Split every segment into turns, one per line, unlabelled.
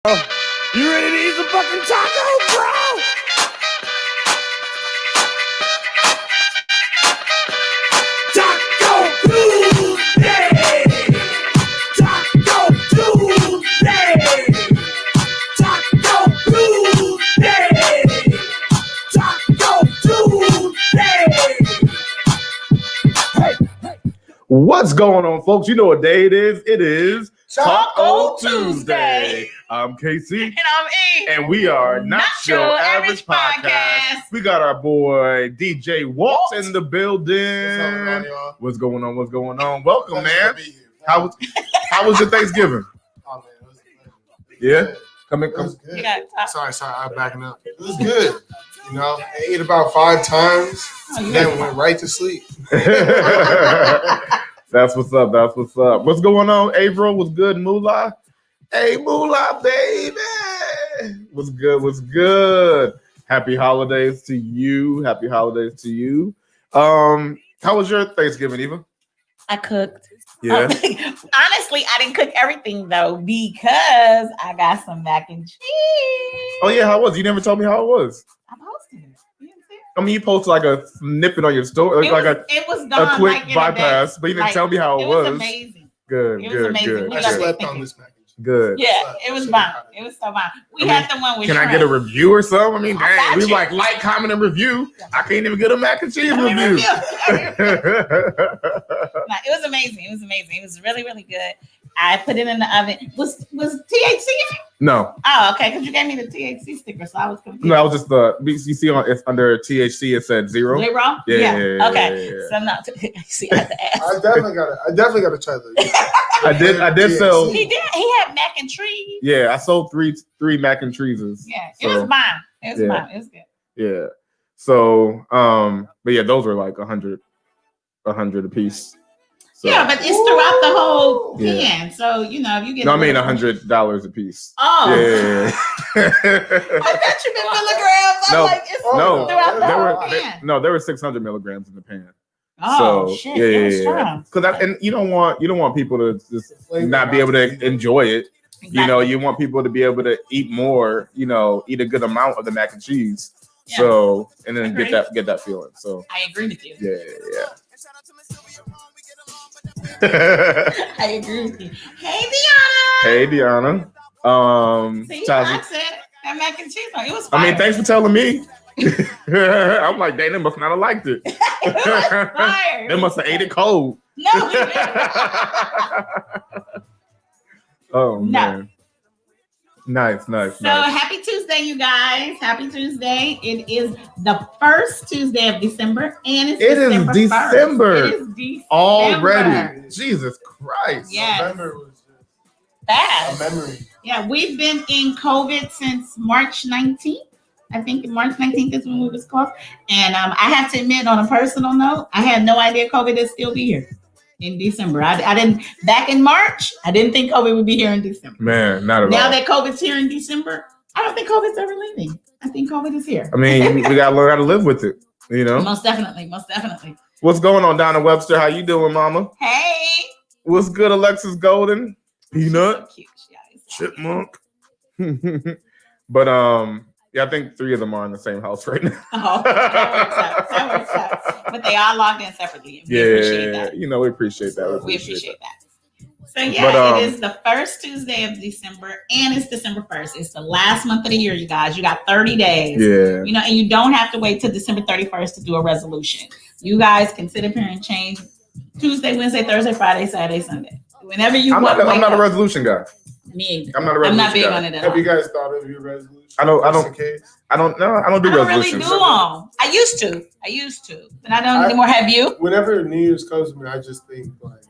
You ready to eat some fucking tacos, bro? Taco Tuesday! Taco Tuesday! Taco Tuesday! Taco Tuesday! Hey!
What's going on, folks? You know what day it is. It is
Taco Tuesday.
I'm Casey.
And I'm E.
And we are Not Your Average Podcast. We got our boy DJ Walt in the building. What's going on? What's going on? Welcome, man. How was your Thanksgiving?
Oh man, it was good.
Yeah? Come in.
It was good.
Sorry.
I'm backing up. It was good. You know, I ate about 5 times, then went right to sleep.
That's what's up. That's what's up. What's going on, April? What's good, Moolah? Hey, Moolah, baby. What's good? What's good? Happy holidays to you. Happy holidays to you. How was your Thanksgiving, Eva?
I cooked.
Yeah.
Honestly, I didn't cook everything though because I got some mac and cheese.
Oh yeah, how was it? You never told me how it was.
I posted it. You didn't see it?
I mean, you posted like a snippet on your story,
It
like
was
a
done
quick
like in a
bypass,
day.
but you didn't
Like,
tell me how it
was
was.
amazing.
Good,
It was
good,
amazing.
good.
We
I
got
slept
it.
on this package.
Good.
Yeah, it was fine. It was so fine. We had the one with
Can I
shrimp.
get a review or something? I mean,
I got
dang, we
you.
like, comment, and review. I can't even get a mac and cheese review.
No, it was amazing. It was amazing. It was really, really good. I put it in the oven. Was THC in it?
No,
Oh, okay. Because you gave me the THC sticker, so I was confused.
no, I was just you see on it's under THC. It said 0.
Zero?
Yeah.
Okay. So I'm not THC. I had to ask.
I definitely got to try that.
I did sell.
He did. He had mac and cheese.
Yeah, I sold three mac and cheeses.
Yeah, it
So,
was mine. It was
yeah.
mine. It was good.
Yeah. So, but yeah, those were like 100 a piece. So,
Yeah, but it's throughout the whole
Yeah.
can. So, you know, if you get
no, I mean $100 a piece.
Oh.
Yeah.
I thought you meant milligrams.
No,
I'm like, it's
no,
throughout the
there
whole can.
there were 600 milligrams in the pan.
Oh,
So
shit.
yeah,
It was
yeah.
strong.
Because and you don't want people to just not be able to enjoy it.
Exactly.
You know, you want people to be able to eat more. You know, eat a good amount of the mac and cheese.
Yeah.
So and then
Agreed.
get that feeling. So
I agree with you.
yeah.
I agree with you. Hey, Deanna.
Hey, Deanna.
See,
Tazi.
I said that mac and cheese. It was fire.
I mean, thanks for telling me. I'm like, dang, they must not have liked it.
It was fire.
They must have ate it cold.
No, we didn't.
Oh
No.
man. Nice.
So happy Tuesday, you guys. Happy Tuesday. It is the first Tuesday of December. And it's December 1st.
December.
It is December.
Already. Jesus Christ.
Yes.
November was just
Fast.
a memory.
Yeah, we've been in COVID since March 19th. I think March 19th is when we was closed. And I have to admit, on a personal note, I had no idea COVID would still be here in December. I didn't, back in March, I didn't think COVID would be here in December.
Man, not at
Now
all.
that COVID's here in December, I don't think COVID's ever leaving. I think COVID is here.
I mean, we gotta learn how to live with it. You know?
Most definitely.
What's going on, Donna Webster? How you doing, mama?
Hey.
What's good, Alexis Golden? Peanut?
So cute. Yeah,
Chipmunk. But yeah, I think 3 of them are in the same house right now.
Oh, that works out. But they all logged in separately. We appreciate that.
You know, we appreciate that.
We appreciate that. So yeah, it is the first Tuesday of December, and it's December 1st. It's the last month of the year, you guys. You got 30 days.
Yeah.
You know, and you don't have to wait till December 31st to do a resolution. You guys can sit up here and change Tuesday, Wednesday, Thursday, Friday, Saturday, Sunday. Whenever you
I'm
want.
not a resolution guy.
Me either.
I'm not a resolution
I'm not big
guy.
on it at
Have
all.
you guys thought of your resolution?
I don't
Just in case?
I don't do
I don't really
resolutions.
do them. I used to, but I don't anymore. Have you?
Whenever New Year's comes to me, I just think like,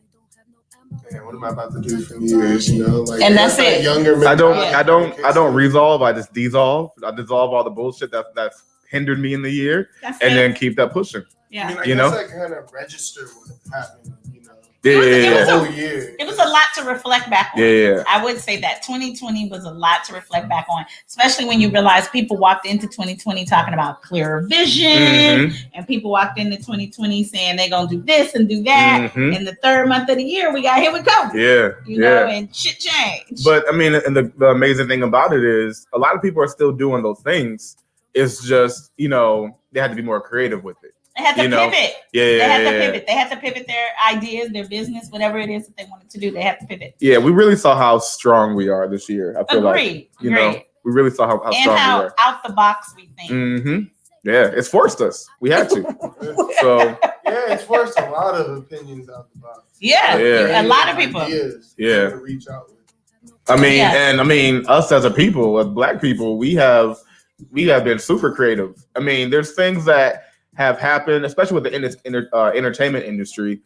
man, what am I about to do for New Year's? You know, like,
And that's
that
it.
Younger
I
mentality.
don't resolve. I just dissolve. I dissolve all the bullshit that's hindered me in the year,
That's
and
it.
then keep that pushing.
Yeah.
I mean, I
You
guess
know?
I kind of register what happened. You know,
It
The whole year.
It was a lot to reflect back on.
Yeah.
I would say that 2020 was a lot to reflect back on, especially when you realize people walked into 2020 talking about clearer vision, and people walked into 2020 saying they're gonna do this and do that. And the third month of the year, we got hit with COVID. You know, and shit changed.
But I mean, and the amazing thing about it is a lot of people are still doing those things. It's just, you know, they had to be more creative with it.
They had to pivot.
They
had to pivot. They had to pivot their ideas, their business, whatever it is that they wanted to do. They had to pivot.
Yeah, we really saw how strong we are this year. I feel like, you know, we really saw how strong we are.
And how out the box we think.
Yeah, it's forced us. We had to. So
yeah, it's forced a lot of opinions out the box.
A lot of people.
To
reach out with.
I mean, and I mean, us as a people, as Black people, we have been super creative. I mean, there's things that have happened, especially with the entertainment industry.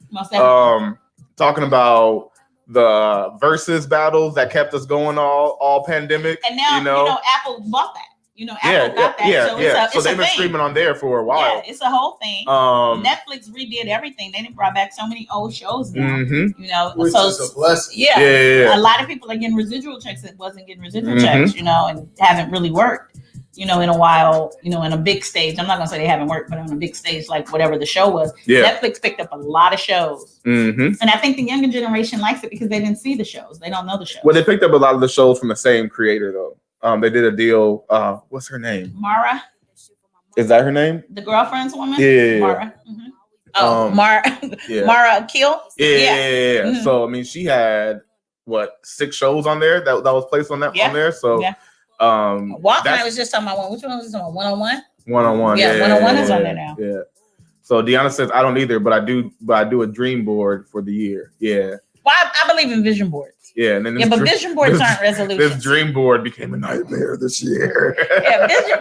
Talking about the versus battles that kept us going all pandemic.
And now, you know Apple bought that. You know, Apple got that. So
they've been streaming on there for a while.
Yeah, it's a whole thing. Netflix redid everything. They didn't brought back so many old shows now. You know,
which is a blessing.
A lot of people are getting residual checks that wasn't getting residual checks, you know, and haven't really worked, you know, in a while, you know, in a big stage. I'm not gonna say they haven't worked, but on a big stage, like whatever the show was. Netflix picked up a lot of shows. And I think the younger generation likes it because they didn't see the shows. They don't know the shows.
Well, they picked up a lot of the shows from the same creator though. They did a deal. What's her name?
Mara.
Is that her name?
The girlfriend's woman?
Yeah.
Mara. Mara Akil?
Yeah. So I mean, she had 6 shows on there that was placed on that on there. So
Walk and I was just talking about one. Which one was this one? 101?
101.
Yeah, 101 is on there now.
Yeah. So Deanna says I don't either, but I do a dream board for the year. Yeah.
Well, I believe in vision boards.
Yeah, and then
but vision boards aren't resolutions.
This dream board became a nightmare this year.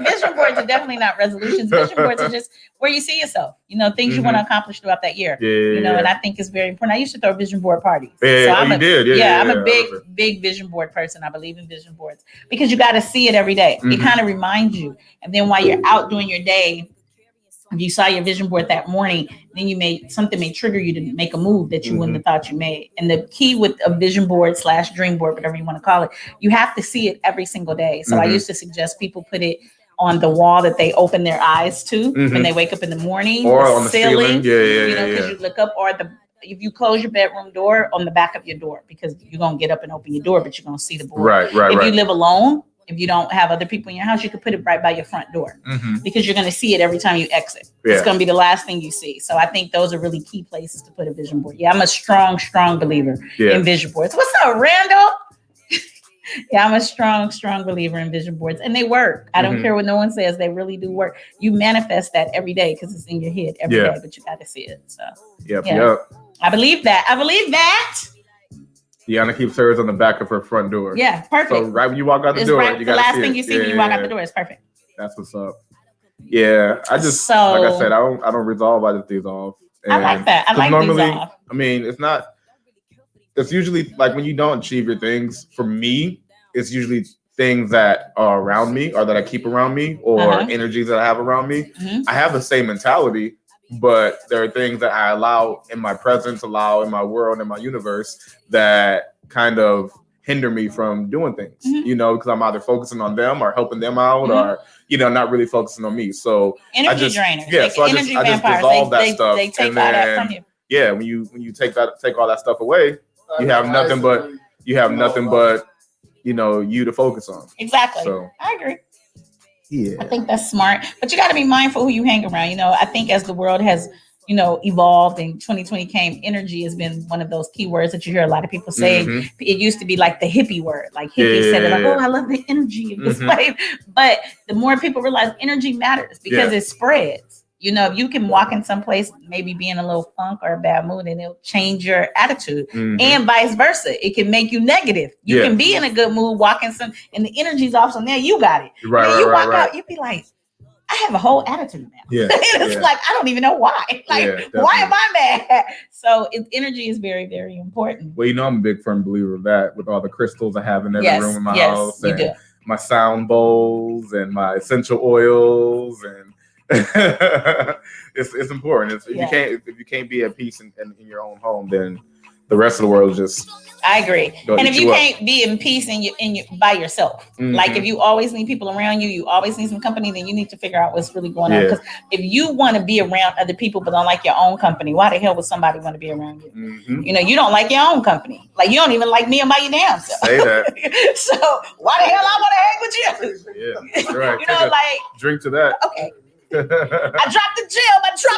Vision boards are definitely not resolutions. Vision boards are just where you see yourself. You know, things you want to accomplish throughout that year. You know, and I think it's very important. I used to throw vision board parties.
You did.
I'm a big vision board person. I believe in vision boards because you got to see it every day. It kind of reminds you, and then while you're out doing your day. If you saw your vision board that morning, then something may trigger you to make a move that you wouldn't have thought you made. And the key with a vision board / dream board, whatever you want to call it, you have to see it every single day. So I used to suggest people put it on the wall that they open their eyes to when they wake up in the morning,
or on the ceiling.
You know, because you look up, or if you close your bedroom door, on the back of your door, because you're gonna get up and open your door, but you're gonna see the board.
Right.
If you live alone. If you don't have other people in your house, you could put it right by your front door because you're going to see it every time you exit. It's going to be the last thing you see. So I think those are really key places to put a vision board. Yeah, I'm a strong believer in vision boards. What's up, Randall? I'm a strong believer in vision boards, and they work. I don't care what no one says; they really do work. You manifest that every day because it's in your head every day, but you got to see it. So I believe that.
Deanna keeps hers on the back of her front door.
Yeah, perfect.
So right when you walk out the door, you got to see it.
The last thing you see when you walk out the door is perfect.
That's what's up. Yeah, I just like I said, I don't resolve. I just dissolve.
I like that. I like
normally,
dissolve.
I mean, it's usually like when you don't achieve your things. For me, it's usually things that are around me or that I keep around me or energies that I have around me. I have the same mentality. But there are things that I allow in my presence, allow in my world, in my universe that kind of hinder me from doing things, you know, because I'm either focusing on them or helping them out or, you know, not really focusing on me. So
energy drainers.
Yeah, so I just dissolve that stuff.
They take all that from you.
Yeah, when you take all that stuff away, you have nothing but, you know, you to focus on.
Exactly.
So
I agree.
Yeah.
I think that's smart, but you got to be mindful who you hang around. You know, I think as the world has, you know, evolved and 2020 came, energy has been one of those key words that you hear a lot of people say. It used to be like the hippie word, like hippies said it, like, oh, I love the energy of this wave. But the more people realize energy matters because it spreads. You know, if you can walk in some place, maybe be in a little funk or a bad mood, and it'll change your attitude, and vice versa. It can make you negative. You can be in a good mood, walking and the energy's off. So now you got it. You walk out, you be like, I have a whole attitude now. It's like I don't even know why. Like, why am I mad? So energy is very, very important.
Well, you know, I'm a big firm believer of that. With all the crystals I have in every room in my house, and my sound bowls and my essential oils and. It's important. If you can't be at peace in your own home, then the rest of the world is just.
I agree.
Don't
And if
eat
you
you up.
can't be in peace by yourself, like if you always need people around you, you always need some company, then you need to figure out what's really going on. Because if you want to be around other people but don't like your own company, why the hell would somebody want to be around you? You know, you don't like your own company. Like you don't even like me and my damn self.
Say that.
So why the hell I want to hang with you?
Yeah, that's right.
You know, like
drink to that.
okay. I dropped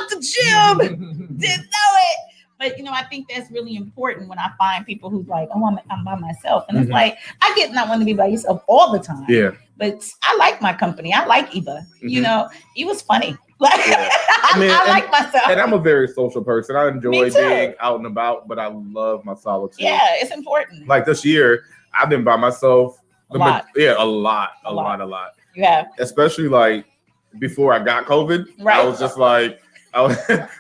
the gym. Didn't know it. But, you know, I think that's really important when I find people who's like, oh, I'm by myself. And it's like, I get not wanting to be by yourself all the time.
Yeah.
But I like my company. I like Eva. You know, Eva's funny. Like, I like myself.
And I'm a very social person. I enjoy being out and about, but I love my solitude.
Yeah, it's important.
Like this year, I've been by myself.
A lot.
A lot.
You have.
Especially like before I got COVID.
Right.
I was just like,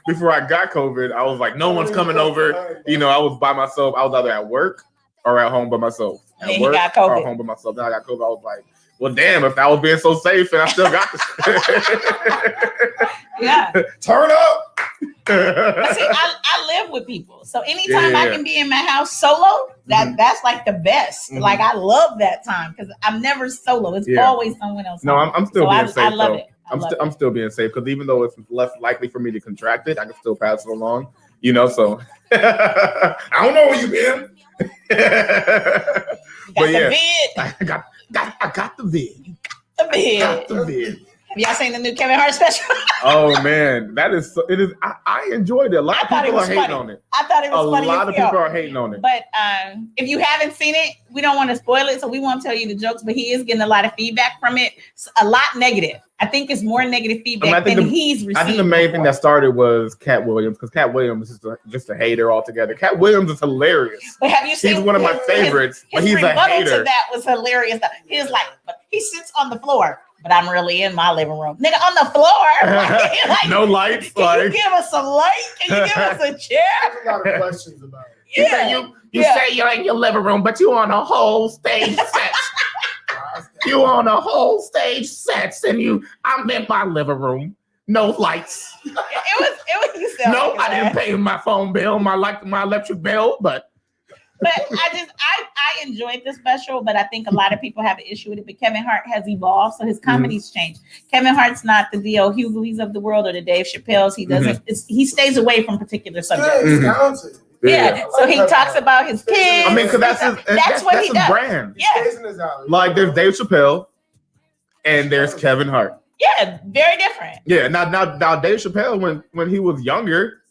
before I got COVID, I was like, no one's coming over. You know, I was by myself. I was either at work or at home by myself.
And then you got COVID.
Or at home by myself. Then I got COVID. I was like, well, damn, if I was being so safe and I still got this.
Yeah.
Turn up.
But see, I live with people. So anytime I can be in my house solo, that's like the best. Like I love that time because I'm never solo. It's always someone else.
No, I'm still being safe.
I love
though.
it.
I'm still being safe because even though it's less likely for me to contract it, I can still pass it along. You know, so I don't know where you been. But yeah, I got the vid. The vid.
Have y'all seen the new Kevin Hart special?
Oh man, it is. I enjoyed it. A lot of people are hating on it.
I thought it was funny.
A lot of people are hating on it.
But if you haven't seen it, we don't want to spoil it, so we won't tell you the jokes. But he is getting a lot of feedback from it. A lot negative. I think it's more negative feedback than he's received.
I think the main thing that started was Cat Williams because Cat Williams is just a hater altogether. Cat Williams is hilarious.
But have you seen?
He's one of my favorites. But he's a hater.
To that was hilarious. He was like, he sits on the floor. But I'm really in my living room. Nigga, on the floor. Like,
no lights.
Can you give us some light? Can you give us a chair?
There's a lot of questions about it.
Yeah.
You say you're in your living room, but you on a whole stage set. You on a whole stage sets, and I'm in my living room. No lights.
It was you said.
No, I didn't pay my phone bill, my electric bill, but I enjoyed the special, but I think a lot of people have an issue with it. But Kevin Hart has evolved, so his comedy's changed. Kevin Hart's not the D.L. Hughley's of the world or the Dave Chappelle's. He doesn't. He stays away from particular subjects. Yeah, so he talks about his kids. I mean, because that's what he does. Brand.
Yeah,
like there's Dave Chappelle, and there's Kevin Hart.
Yeah, very different.
Yeah, now Dave Chappelle when he was younger,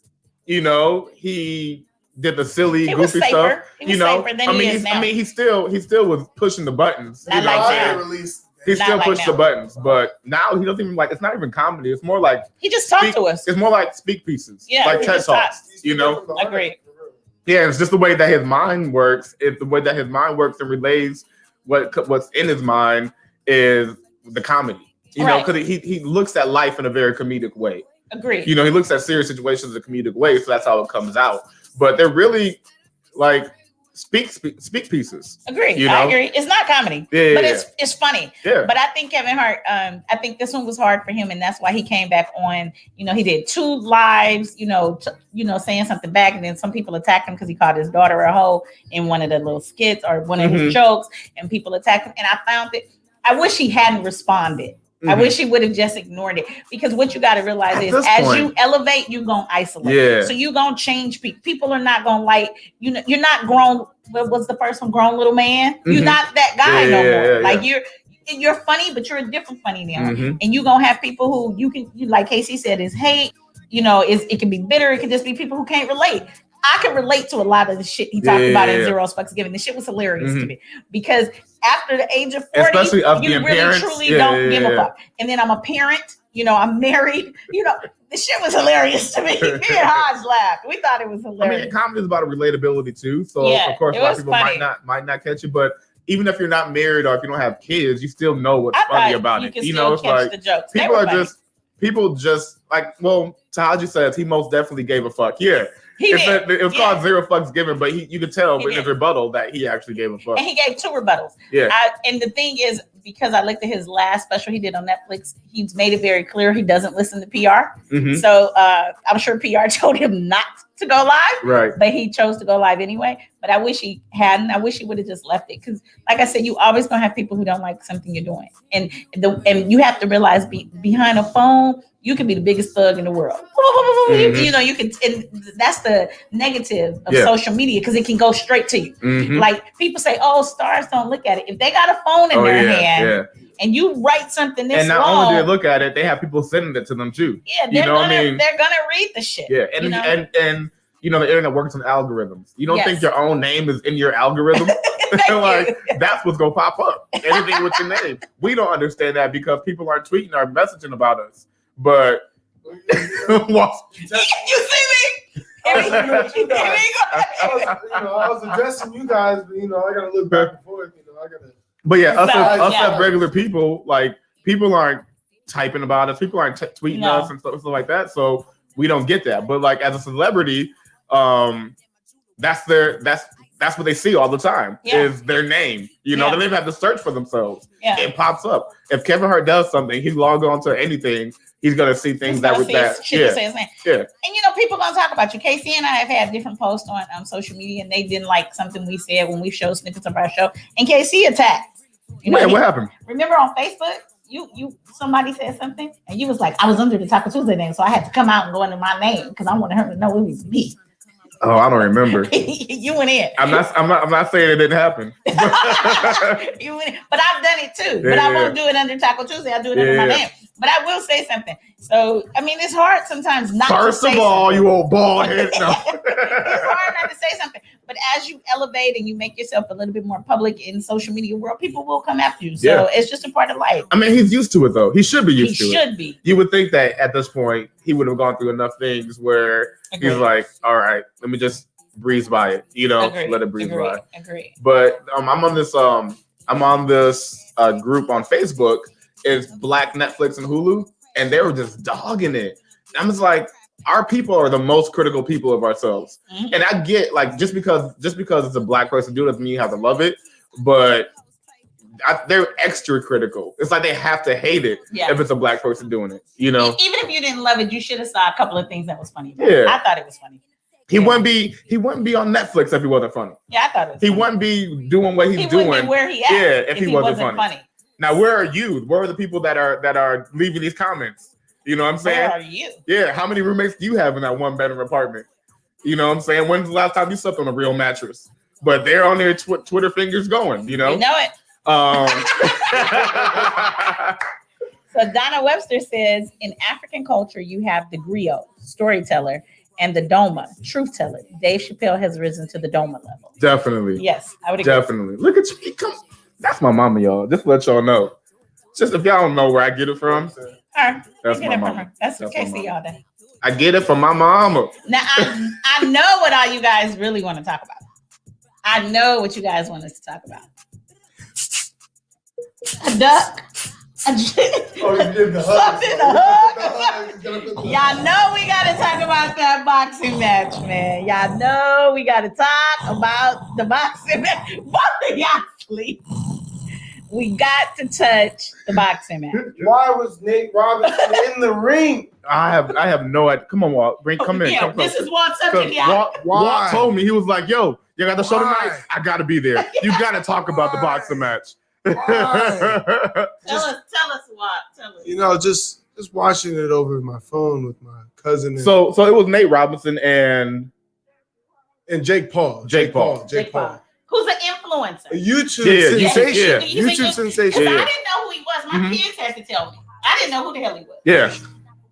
you know, he did the silly, goofy stuff. You know, he still was pushing the buttons.
Not like that.
He still pushed the buttons, but now he doesn't even it's not even comedy. It's more like
he just talked to us.
It's more like speak pieces, like TED Talks. You know,
agreed.
Yeah, it's just the way that his mind works. It's the way that his mind works and relays what's in his mind is the comedy. You know, because he looks at life in a very comedic way.
Agreed.
You know, he looks at serious situations in a comedic way, so that's how it comes out. But they're really like speak pieces.
Agreed.
You know?
I agree. It's not comedy, but it's funny.
Yeah.
But I think Kevin Hart, I think this one was hard for him, and that's why he came back on. You know, he did 2 lives. Saying something back, and then some people attacked him because he called his daughter a hoe in one of the little skits or one of his jokes, and people attacked him. And I found that I wish he hadn't responded. I wish he would have just ignored it, because what you got to realize is as you elevate, you're going to isolate.
Yeah.
So you're going to change people. People are not going to like, you're not grown. What was the first one? Grown little man. You're not that guy no more. Like you're funny, but you're a different funny now. And you're going to have people who you like Casey said, is hate, it can be bitter. It can just be people who can't relate. I can relate to a lot of the shit he talked about in Zero Fucks Given. The shit was hilarious to me, because after the age of 40,
especially of
you really
parents.
truly don't give a fuck. And then I'm a parent, I'm married, the shit was hilarious to me. Me and Hodge laughed. We thought it was hilarious.
I mean, comedy is about relatability too. So of course a lot of people might not catch it, but even if you're not married or if you don't have kids, you still know what's funny about it. It's like the jokes. People just like, well, Tahaji says he most definitely gave a fuck. Yeah. It was called Zero Fucks Given, but you could tell in his rebuttal that he actually gave a fuck. And
he gave 2 rebuttals.
Yeah.
And the thing is, because I looked at his last special he did on Netflix, he's made it very clear he doesn't listen to PR. So I'm sure PR told him not to go live.
Right.
But he chose to go live anyway. But I wish he hadn't. I wish he would have just left it. Because like I said, you always gonna have people who don't like something you're doing. And you have to realize behind a phone, you can be the biggest thug in the world.
Mm-hmm.
You know, you can, and that's the negative of social media because it can go straight to you.
Mm-hmm.
Like people say, oh, stars don't look at it. If they got a phone in their hand and you write something this
and not
long,
only do they look at it, they have people sending it to them too.
Yeah, they're gonna read the shit.
Yeah, and you know the internet works on algorithms. You don't think your own name is in your algorithm? Like that's what's gonna pop up. Anything with your name. We don't understand that because people aren't tweeting or messaging about us. But
you see me?
I was addressing you guys, but I gotta look back and forth.
But yeah, us as regular people, like people aren't typing about us, people aren't tweeting us and stuff like that. So we don't get that. But like as a celebrity, that's what they see all the time is their name. You know, they don't even have to search for themselves. Yeah. It pops up. If Kevin Hart does something, he log on to anything. He's gonna see things
And people gonna talk about you. Casey and I have had different posts on social media, and they didn't like something we said when we showed snippets of our show. And Casey attacked.
What happened?
Remember on Facebook, you somebody said something, and you was like, I was under the Taco Tuesday name, so I had to come out and go under my name because I wanted her to know it was me.
Oh, I don't remember.
You went in.
I'm not saying it didn't happen.
You went in. But I've done it too. But I won't do it under Taco Tuesday. I'll do it under my name. But I will say something. So, I mean, it's hard sometimes not to say
First of all,
something.
you old bald head. No.
It's hard not to say something. But as you elevate and you make yourself a little bit more public in social media world, people will come after you. So it's just a part of life.
I mean, he's used to it, though. He should be used to it.
He should be.
You would think that at this point, he would have gone through enough things where he's like, all right, let me just breeze by it. Let it breeze by.
Agree.
But I'm on this group on Facebook. It's Black Netflix and Hulu, and they were just dogging it. I'm just like, our people are the most critical people of ourselves. Mm-hmm. And I get like just because it's a Black person doing it doesn't mean you have to love it, but they're extra critical. It's like they have to hate it if it's a Black person doing it. Even
if you didn't love it, you should have saw a couple of things that was funny about it. I thought it was funny.
He wouldn't be on Netflix if he wasn't funny.
Yeah, I thought it was
he
funny.
wouldn't be doing what he's doing.
Be where he at
if he wasn't funny. Now, where are you? Where are the people that are leaving these comments? You know what I'm saying?
Where are you?
Yeah, how many roommates do you have in that one bedroom apartment? You know what I'm saying? When's the last time you slept on a real mattress? But they're on their Twitter fingers going,
You know it. So Donna Webster says, in African culture, you have the griot, storyteller, and the Doma, truth teller. Dave Chappelle has risen to the Doma level.
Definitely.
Yes, I would agree.
Definitely. Look at you. That's my mama, y'all. Just to let y'all know. Just if y'all don't know where I get it from. That's my mama.
That's Casey, y'all day.
I get it from my mama.
Now, I know what all you guys really want to talk about. I know what you guys want us to talk about. A duck.
You did the
hug. Y'all know we got to talk about that boxing match, man. Y'all know we got to talk about the boxing match. Both of y'all, please. We got to touch the boxing match.
Why was Nate Robinson in the ring?
I have no idea. Come on, Walt. Come in.
Yeah, this is Walt's subject, y'all.
Walt told me, he was like, yo, you got the show tonight? I got to be there. You got to talk about the boxing match.
Tell us, Walt.
Just watching it over my phone with my cousin.
So it was Nate Robinson and
Jake Paul.
Jake Paul.
Who's an influencer?
A YouTube sensation.
YouTube sensation. I didn't know who he was. My kids had to tell me. I didn't know who the hell he was.
Yeah.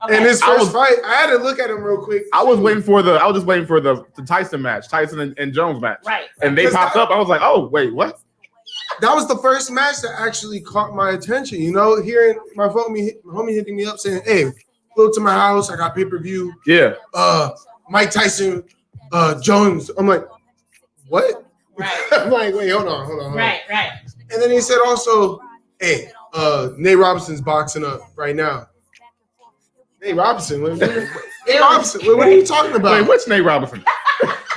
Okay.
And his first fight, I had to look at him real quick.
I was just waiting for the Tyson match, Tyson and Jones match.
Right.
And they popped up. I was like, oh, wait, what?
That was the first match that actually caught my attention. Hearing my homie hitting me up saying, hey, go to my house. I got pay-per-view.
Yeah.
Mike Tyson, Jones. I'm like, what?
Right.
I'm like, wait, hold on.
Right.
And then he said also, hey, Nate Robinson's boxing up right now. Nate Robinson? What are you talking about?
Wait, which Nate Robinson?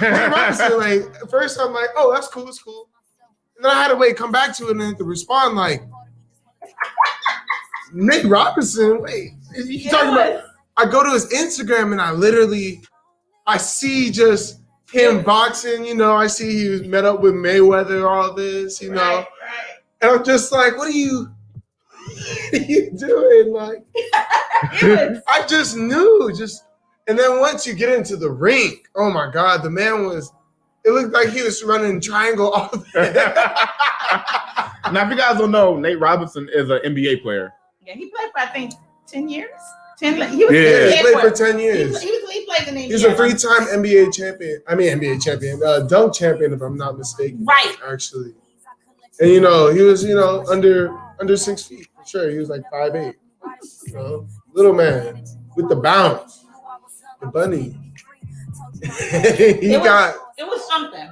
Nate Robinson, like, first I'm like, oh, that's cool, it's cool. And then I had to come back to it and then to respond like, Nate Robinson, wait, you talking about? I go to his Instagram and I literally I see just him boxing, you know, I see he was met up with Mayweather, all this, you know.
Right.
And I'm just like, what are you doing? Like, I just knew, and then once you get into the ring, oh my God, the man it looked like he was running triangle all day.
Now, if you guys don't know, Nate Robinson is an NBA player.
Yeah, he played for, I think, 10 years. He
played for 10 years.
He played in the NBA.
He's a 3-time NBA champion. Dunk champion, if I'm not mistaken.
Right.
Actually. And, you know, he was, you know, under 6 feet. Sure, he was like 5'8". You know, little man with the bounce. The bunny. It
was something.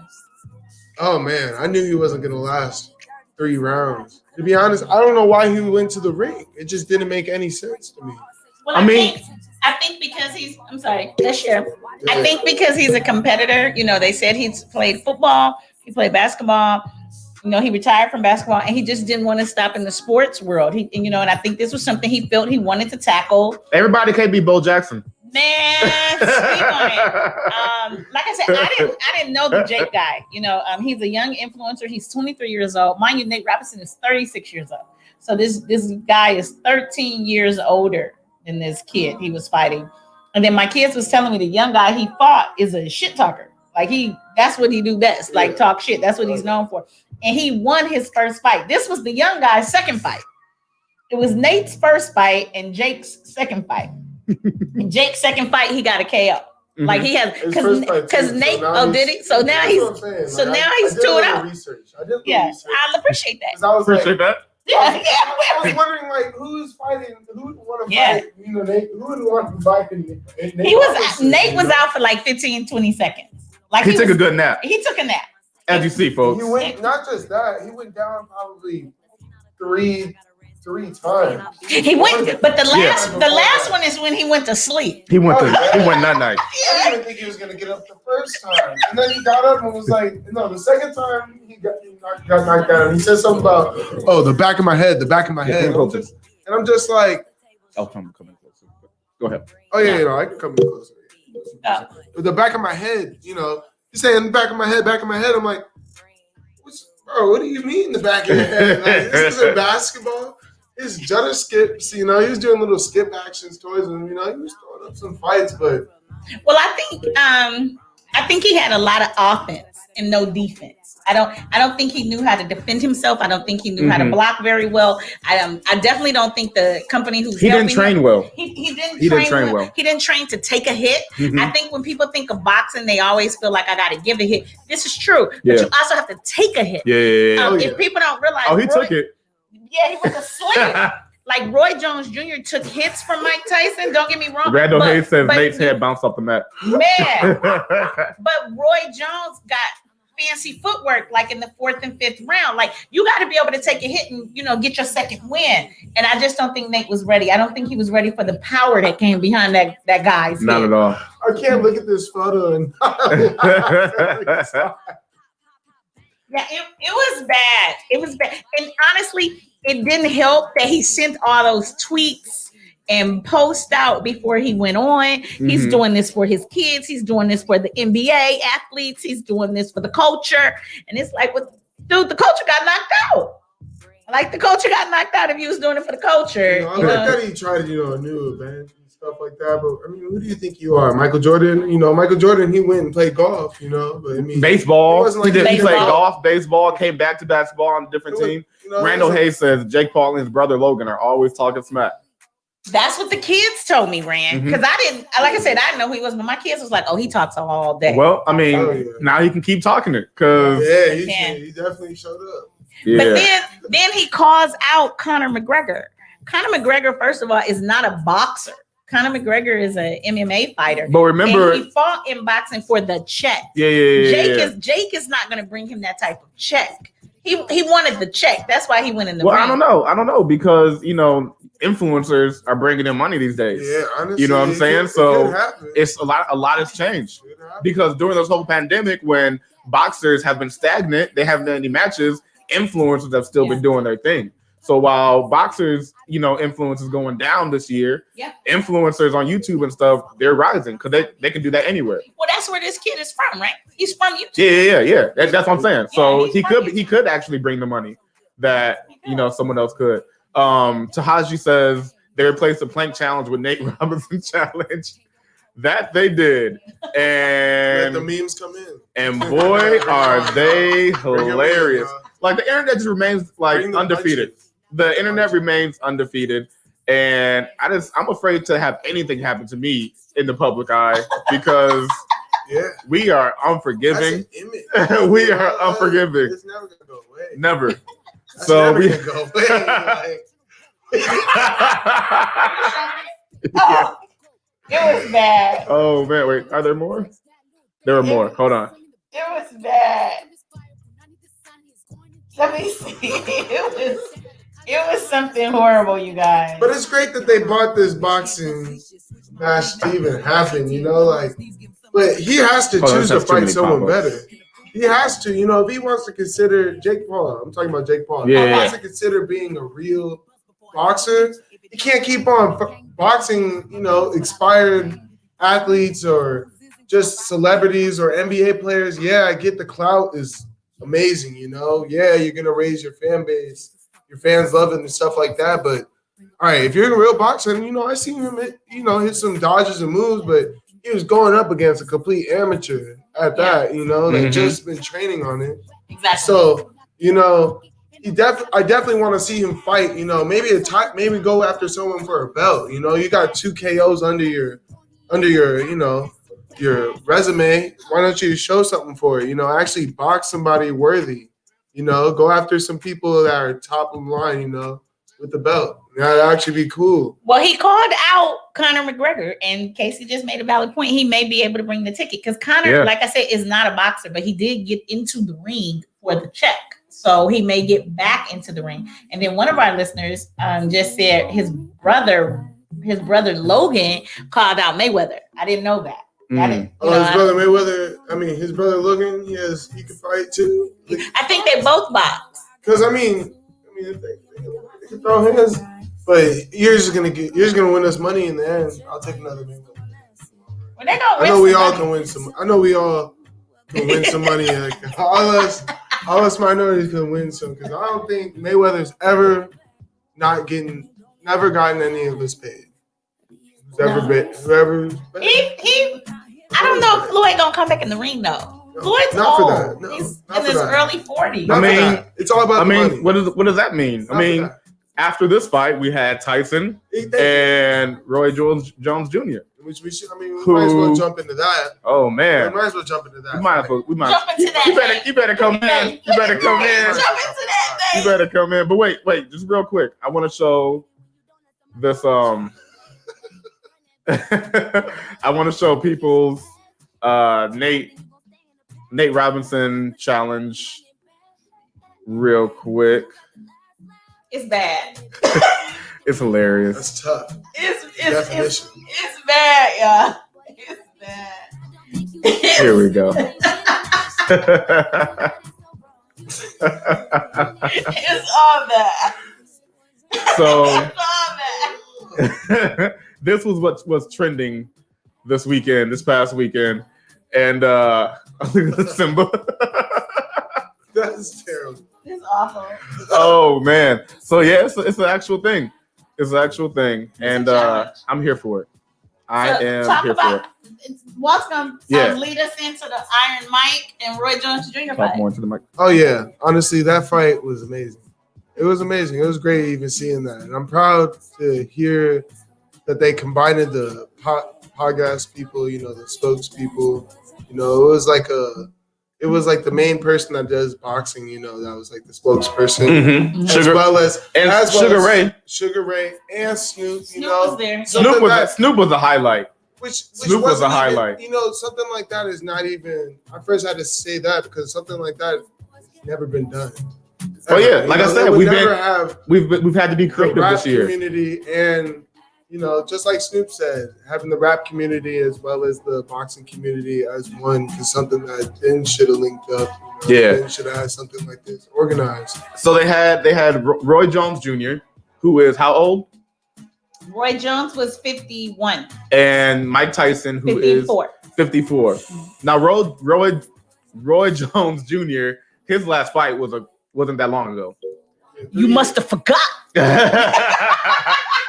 Oh, man. I knew he wasn't going to last 3 rounds. To be honest, I don't know why he went to the ring. It just didn't make any sense to me.
Well, I think because I'm sorry, let's share. I think because he's a competitor, you know, they said he's played football, he played basketball, you know, he retired from basketball and he just didn't want to stop in the sports world. And I think this was something he felt he wanted to tackle.
Everybody can't be Bo Jackson.
Man, speak on it. Like I said, I didn't know the Jake guy. You know, he's a young influencer. He's 23 years old. Mind you, Nate Robinson is 36 years old. So this guy is 13 years older than this kid he was fighting. And then my kids was telling me the young guy he fought is a shit talker. Like that's what he do best. Like talk shit. That's what he's known for. And he won his first fight. This was the young guy's second fight. It was Nate's first fight and Jake's second fight. In Jake's second fight, he got a KO. Mm-hmm. Like he has because Nate. Did he? So now he's 2-0. Yeah, I appreciate that.
I
appreciate that.
Yeah.
I was wondering like who's fighting, who would want to fight. You know, Nate, who would want to fight?
Nate was out for like 15, 20 seconds. Like
he took a good nap.
He took a nap.
As you see, folks.
He went not just that. He went down probably three times.
He went, but the last one is when he went to sleep.
He went that night.
I didn't even think he was gonna get up the first time, and then he got up and was like, no, the second time he got knocked down. He said something about, the back of my head. And I'm just like,
I'll come in closer. Go ahead.
Oh yeah, I can come in closer. But the back of my head, you know, he's saying the back of my head. I'm like, bro, what do you mean the back of your head? Like, this isn't basketball. His judder skips, you know, he was doing little skip actions towards him, you know, he was throwing up some fights, but
I think he had a lot of offense and no defense. I don't think he knew how to defend himself. I don't think he knew how to block very well. I definitely don't think the company who's
he didn't train well.
He didn't train well. He didn't train to take a hit. Mm-hmm. I think when people think of boxing, they always feel like I got to give a hit. This is true, but you also have to take a hit.
Yeah.
If people don't realize,
he took it.
Yeah, he was a slinger. Like Roy Jones Jr. took hits from Mike Tyson. Don't get me wrong.
Randall Hayes says Nate's head bounced off the mat.
Man, but Roy Jones got fancy footwork like in the 4th and 5th round. Like you got to be able to take a hit and get your second win. And I just don't think Nate was ready. I don't think he was ready for the power that came behind that guy's
Not
head.
at all.
I can't look at this photo and
yeah, it was bad. It was bad. And honestly, it didn't help that he sent all those tweets and posts out before he went on. Mm-hmm. He's doing this for his kids. He's doing this for the NBA athletes. He's doing this for the culture. And it's like, dude, the culture got knocked out. Like the culture got knocked out if he was doing it for the culture.
I like that he tried, a new event and stuff like that. But I mean, who do you think you are? Michael Jordan? Michael Jordan, he went and played golf, but I mean,
baseball. He played golf, baseball, came back to basketball on a different team. Randall Hayes says Jake Paul and his brother Logan are always talking smack.
That's what the kids told me, Rand. Because I didn't know who he was, but my kids was like, he talks all day.
Well, I mean, now he can keep talking it because
he definitely showed up.
Yeah.
But then he calls out Conor McGregor. Conor McGregor, first of all, is not a boxer. Conor McGregor is an MMA fighter.
But remember,
and he fought in boxing for the check. Jake is not going to bring him that type of check. He wanted the check. That's why he went in the ring.
I don't know because influencers are bringing in money these days.
Yeah, honestly,
you know what I'm saying? So it's a lot has changed because during this whole pandemic, when boxers have been stagnant, they haven't done any matches. Influencers have still been doing their thing. So while boxers, influence is going down this year, influencers on YouTube and stuff, they're rising because they can do that anywhere.
Well, that's where this kid is from, right? He's from YouTube.
Yeah. That's what I'm saying. So
Yeah,
he could actually bring the money that someone else could. Tahaji says they replaced the plank challenge with Nate Robinson challenge. That they did, and
let the memes come in.
And boy, are they hilarious! Like the internet just remains like undefeated. The internet remains undefeated, and I'm afraid to have anything happen to me in the public eye because we are unforgiving. We are unforgiving.
It's never gonna go away.
Never.
That's
So
never
we
gonna go away.
Oh, it was bad.
Oh man, wait, are there more? There were more. Hold on.
It was bad. Let me see. It was something horrible, you guys.
But it's great that they bought this boxing match to even happen, but he has to choose to fight someone better. He has to, if he wants to consider Jake Paul, I'm talking about Jake Paul. If he wants to consider being a real boxer, he can't keep on boxing, expired athletes or just celebrities or NBA players. Yeah, I get the clout is amazing, Yeah, you're going to raise your fan base. Your fans love it and stuff like that. But, all right, if you're a real boxer, and, I seen him, hit some dodges and moves, but he was going up against a complete amateur at that, that just been training on it.
Exactly.
So, I definitely want to see him fight. Maybe go after someone for a belt. You got 2 KOs under your your resume. Why don't you show something for it? Actually box somebody worthy. Go after some people that are top of the line. With the belt. That'd actually be cool.
Well, he called out Conor McGregor, and Casey just made a valid point. He may be able to bring the ticket because Conor, like I said, is not a boxer, but he did get into the ring for the check. So he may get back into the ring. And then one of our listeners just said his brother Logan called out Mayweather. I didn't know that.
His brother Mayweather. I mean, his brother Logan. He can fight too.
I think they both box.
Because I mean, if they can throw hands, but you're just gonna win us money in the end. I'll take another Mayweather.
Well, they gonna
I know we all can win some. I know we all can win some money. All us minorities can win some because I don't think Mayweather's ever never gotten any of us paid. Whoever.
I don't know if Floyd gonna come back in the ring though. Floyd's
not
old.
For that. No,
he's in his early 40s.
I mean,
it's all about the money.
What does that mean? After this fight, we had Tyson and Roy Jones Jr.
Which we should. We might as well jump into that.
Oh man,
we might as well jump into that.
We might
jump into that.
You better come in. You better come in.
Jump into that thing.
You better come in. But wait, just real quick. I want to show this. I want to show people's Nate Robinson challenge real quick.
It's bad.
It's hilarious.
That's tough.
It's bad, y'all. It's bad.
Here we go.
It's all bad.
So
it's all bad.
This was what was trending this past weekend, and look at Simba.
That's terrible.
It's awful.
Oh man. So yeah, it's an actual thing. It's an actual thing, and I'm here for it. I am here for it.
Walt's gonna lead us into the Iron Mike and Roy Jones Jr. fight.
More into the mic.
Oh yeah, honestly, that fight was amazing. It was amazing. It was great even seeing that, and I'm proud to hear that they combined the podcast people, the spokespeople. It was like the main person that does boxing, that was like the spokesperson, as Sugar Ray, and Snoop.
Snoop was there.
Snoop was a highlight.
Snoop was a highlight. Something like that is not even. I first had to say that because something like that has never been done.
Oh yeah, like I said, we've had to be creative this year.
Community and you know, just like Snoop said, having the rap community as well as the boxing community as one is something that then should have linked up. You know,
Yeah.
then should have had something like this organized.
So they had Roy Jones Jr., who is how old?
Roy Jones was 51.
And Mike Tyson, who
54.
is 54. Now Roy Jones Jr., his last fight wasn't that long ago.
You must have forgot.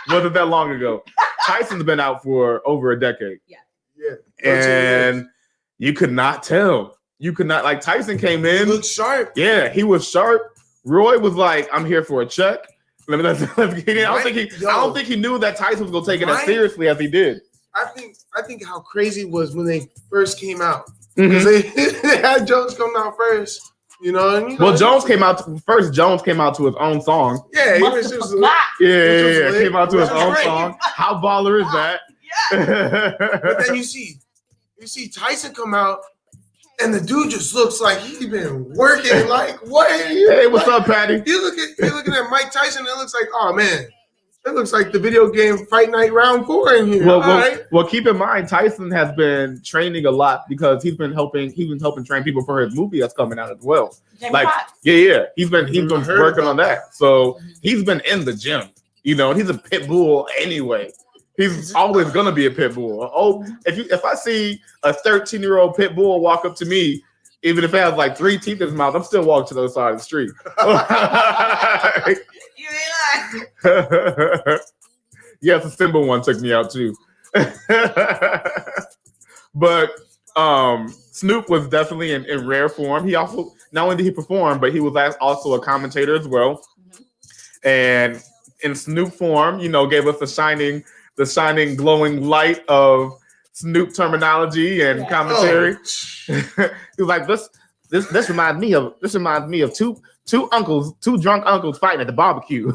Wasn't that long ago. Tyson's been out for over a decade.
Yeah.
And you could not tell. You could not, like, Tyson came in.
He looked sharp.
Yeah, he was sharp. Roy was like, I'm here for a check. Let's get in. I don't think he knew that Tyson was gonna take it as seriously as he did.
I think how crazy it was when they first came out. Because they had Jones come out first. You know, and
well, Jones came out first. Jones came out to his own song.
Yeah,
came out to his own song. How baller is that?
But then you see Tyson come out, and the dude just looks like he's been working. Like, what?
Hey, what's up, Patty?
You're looking at Mike Tyson, and it looks like, oh man, it looks like the video game Fight Night Round 4 in here.
Well, keep in mind, Tyson has been training a lot because he's been helping train people for his movie that's coming out as well. Like, yeah, he's been working on that. So he's been in the gym, you know, and he's a pit bull anyway. He's always gonna be a pit bull. Oh, if I see a 13-year-old pit bull walk up to me, even if it has like 3 teeth in his mouth, I'm still walking to the other side of the street. Yes, the Simba one took me out too. But Snoop was definitely in rare form. He also, not only did he perform, but he was also a commentator as well. And in Snoop form, you know, gave us the shining, glowing light of Snoop terminology and commentary. He was like, this reminds me of two drunk uncles fighting at the barbecue.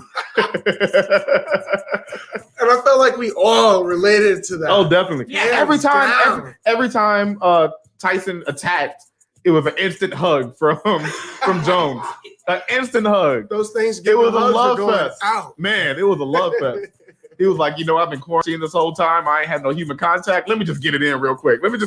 And I felt like we all related to that.
Oh, definitely.
Yeah,
Every time Tyson attacked, it was an instant hug from Jones. An instant hug.
Those things.
It was a love fest.
Out.
Man, it was a love fest. He was like, you know, I've been quarantined this whole time. I ain't had no human contact. Let me just get it in real quick. Let me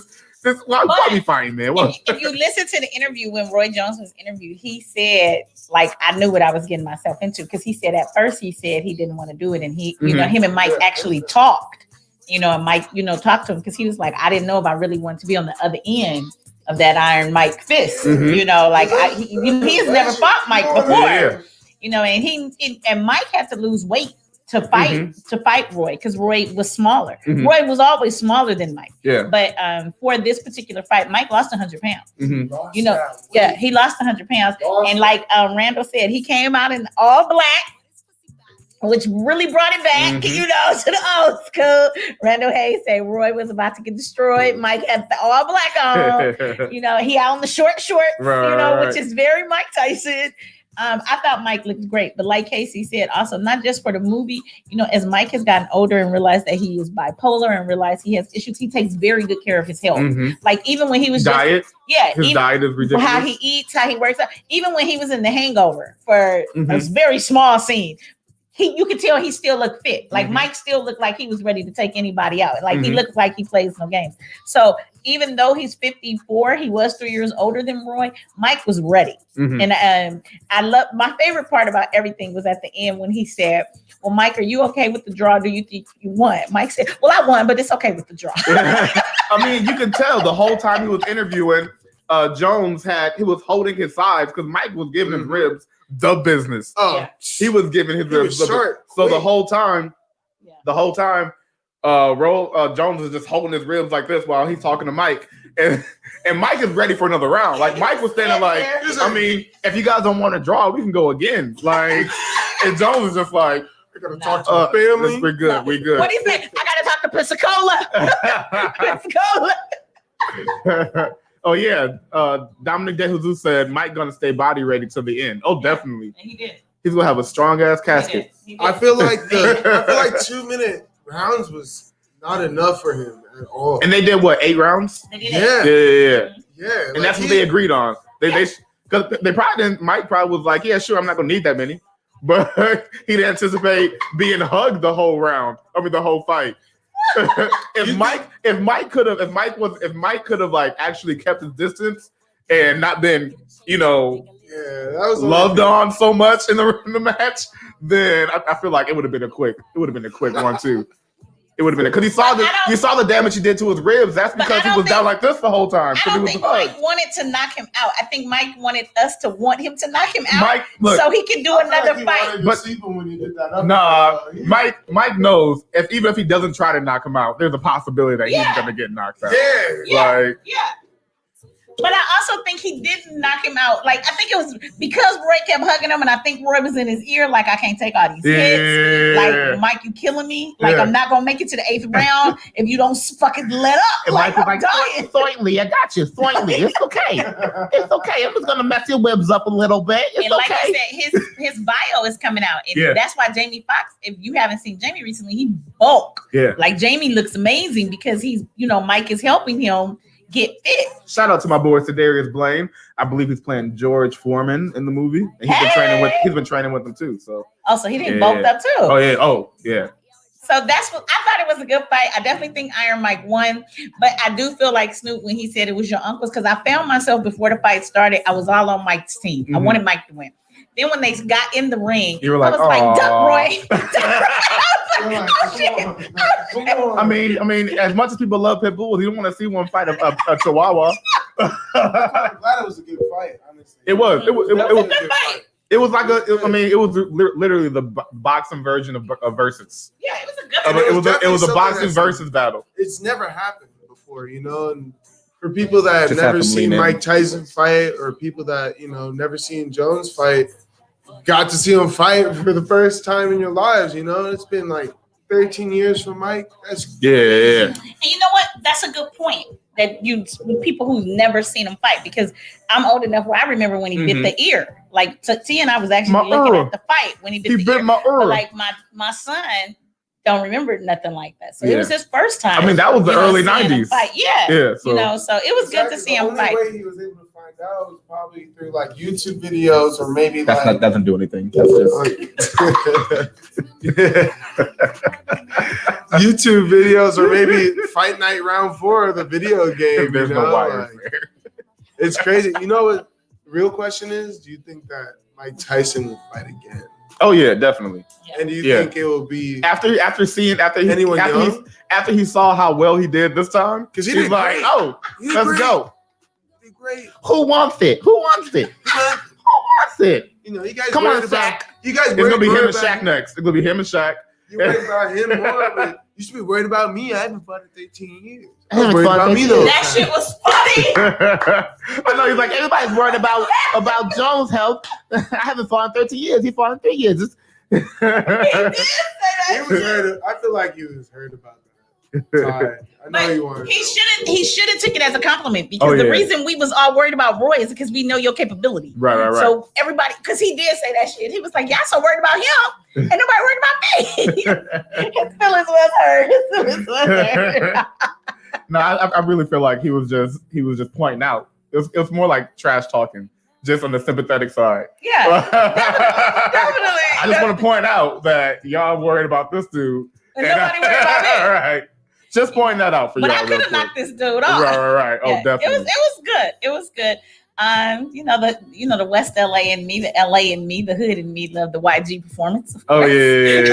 why be fine, man?
If you listen to the interview when Roy Jones was interviewed, he said, like, I knew what I was getting myself into, because he said at first he said he didn't want to do it, and he, you know, him and Mike actually talked, you know, and Mike, you know, talked to him because he was like, I didn't know if I really wanted to be on the other end of that Iron Mike fist, you know, like he has never fought Mike before, you know, and Mike had to lose weight to fight Roy, because Roy was smaller. Roy was always smaller than Mike. Yeah. But for this particular fight, Mike lost 100 pounds. You know, he lost 100 pounds. And like Randall said, he came out in all black, which really brought it back, you know, to the old school. Randall Hayes said Roy was about to get destroyed. Mike had the all black on. You know, he out on the short shorts, you know, which is very Mike Tyson. I thought Mike looked great, but like Casey said, also not just for the movie, you know, as Mike has gotten older and realized that he is bipolar and realized he has issues, he takes very good care of his health. Like even when he was
diet is ridiculous.
How he eats, how he works out. Even when he was in The Hangover for a very small scene, you could tell he still looked fit. Like Mike still looked like he was ready to take anybody out. Like he looked like he plays no games. So even though he's 54, he was 3 years older than Roy. Mike was ready. And I love, my favorite part about everything was at the end when he said, well, Mike, are you okay with the draw? Do you think you won? Mike said, well, I won, but it's okay with the draw.
I mean, you can tell the whole time he was interviewing, Jones he was holding his sides because Mike was giving his ribs the business. He was giving his ribs the business. So the whole time, Jones is just holding his ribs like this while he's talking to Mike, and Mike is ready for another round. Like Mike was standing like, I mean, if you guys don't want to draw, we can go again. Like, and Jones is just like,
I gotta talk to the family.
We're good. We're good.
What do you think? I gotta talk to Pensacola.
Oh yeah, Dominic DeJesus said Mike gonna stay body ready till the end. Oh, definitely.
And he did.
He's gonna have a strong ass casket.
He did.
I feel like 2-minute rounds was not enough for him at all.
And they did what, 8 rounds?
They did.
Yeah. And that's what they agreed on. They probably didn't. Mike probably was like, yeah, sure, I'm not gonna need that many. but he didn't anticipate being hugged the whole round. The whole fight. if Mike could have like actually kept his distance and not been,
that was
loved on so much in the match, then I feel like it would have been a quick 1-2. It would have been because you saw the damage he did to his ribs. That's because he was down like this the whole time.
I don't think Mike wanted to knock him out. I think Mike wanted us to want him to knock him out so he can do another fight.
But when he did that
Mike knows even if he doesn't try to knock him out, there's a possibility that he's gonna get knocked out.
Yeah. But I also think he didn't knock him out. Like, I think it was because Roy kept hugging him, and I think Roy was in his ear, like, I can't take all these hits. Like, Mike, you killing me. Like, I'm not going to make it to the 8th round if you don't fucking let up.
And Mike was like, Thoitly, I got you. Thoitly, it's okay. It's okay. I'm just going to mess your ribs up a little bit. It's
and
okay.
Like I said, his bio is coming out. And that's why Jamie Foxx, if you haven't seen Jamie recently, he bulk.
Yeah.
Like, Jamie looks amazing because he's, Mike is helping him get fit.
Shout out to my boy Sedarius Blaine. I believe he's playing George Foreman in the movie. And he's been training with him too. So
he didn't bulk up too.
Oh yeah.
So that's what I thought. It was a good fight. I definitely think Iron Mike won, but I do feel like Snoop when he said it was your uncle's, because I found myself before the fight started, I was all on Mike's team. I wanted Mike to win. Then when they got in the ring,
you were like,
I was like, Duck Roy.
I mean, as much as people love pit bulls, you don't want to see one fight a Chihuahua.
I'm glad it was a good fight. Honestly,
it was. It was
a good fight.
It was like it was literally the boxing version of Versus.
Yeah, it was a good fight.
It was a boxing versus battle.
It's never happened before, and for people that have never seen Mike Tyson fight, or people that never seen Jones fight, got to see him fight for the first time in your lives. It's been like 13 years for Mike. That's
yeah.
And you know what? That's a good point. That people who've never seen him fight, because I'm old enough where I remember when he bit the ear. Like T and I was actually looking at the fight when he bit the ear.
My ear.
But like my son don't remember nothing like that. So it was his first time.
I mean, that was the early 90s.
Yeah. So it was good to see him fight.
The only way he was able to find out was probably through like YouTube videos, or maybe
that doesn't do anything. That's just
YouTube videos, or maybe Fight Night Round 4 of the video game.
There's no wires there.
It's crazy. You know what? The real question is, do you think that Mike Tyson will fight again?
Oh yeah, definitely.
And do you think it will be
after he saw how well he did this time? Because he's like, let's go.
Great.
Who wants it? Who wants it?
You guys
come on, Shaq.
You guys,
it's gonna be him and Shaq next. It's gonna be him and Shaq.
You're worried about him more, but you should be worried about me. I haven't fought in 13 years.
I was worried about me though.
That shit was funny.
I know he's like,
everybody's worried about Jones' health. I haven't fought in 13 years. He fought in 3 years.
He did say that.
I feel like he was hurt about that. I know you wanted.
He should have took it as a compliment, because the reason we was all worried about Roy is because we know your capability.
Right.
So everybody, because he did say that shit. He was like, y'all so worried about him, and nobody worried about me. His feelings was hurt.
No, I really feel like he was just pointing out. It was more like trash talking, just on the sympathetic side.
Yeah, definitely.
I just want to point out that y'all worried about this dude.
And nobody worried about me.
Right. Just pointing that out for y'all.
But I could have knocked this dude off.
Right. Oh, definitely.
It was good. The West LA and me, the LA and me, the hood and me love the YG performance.
Oh yeah,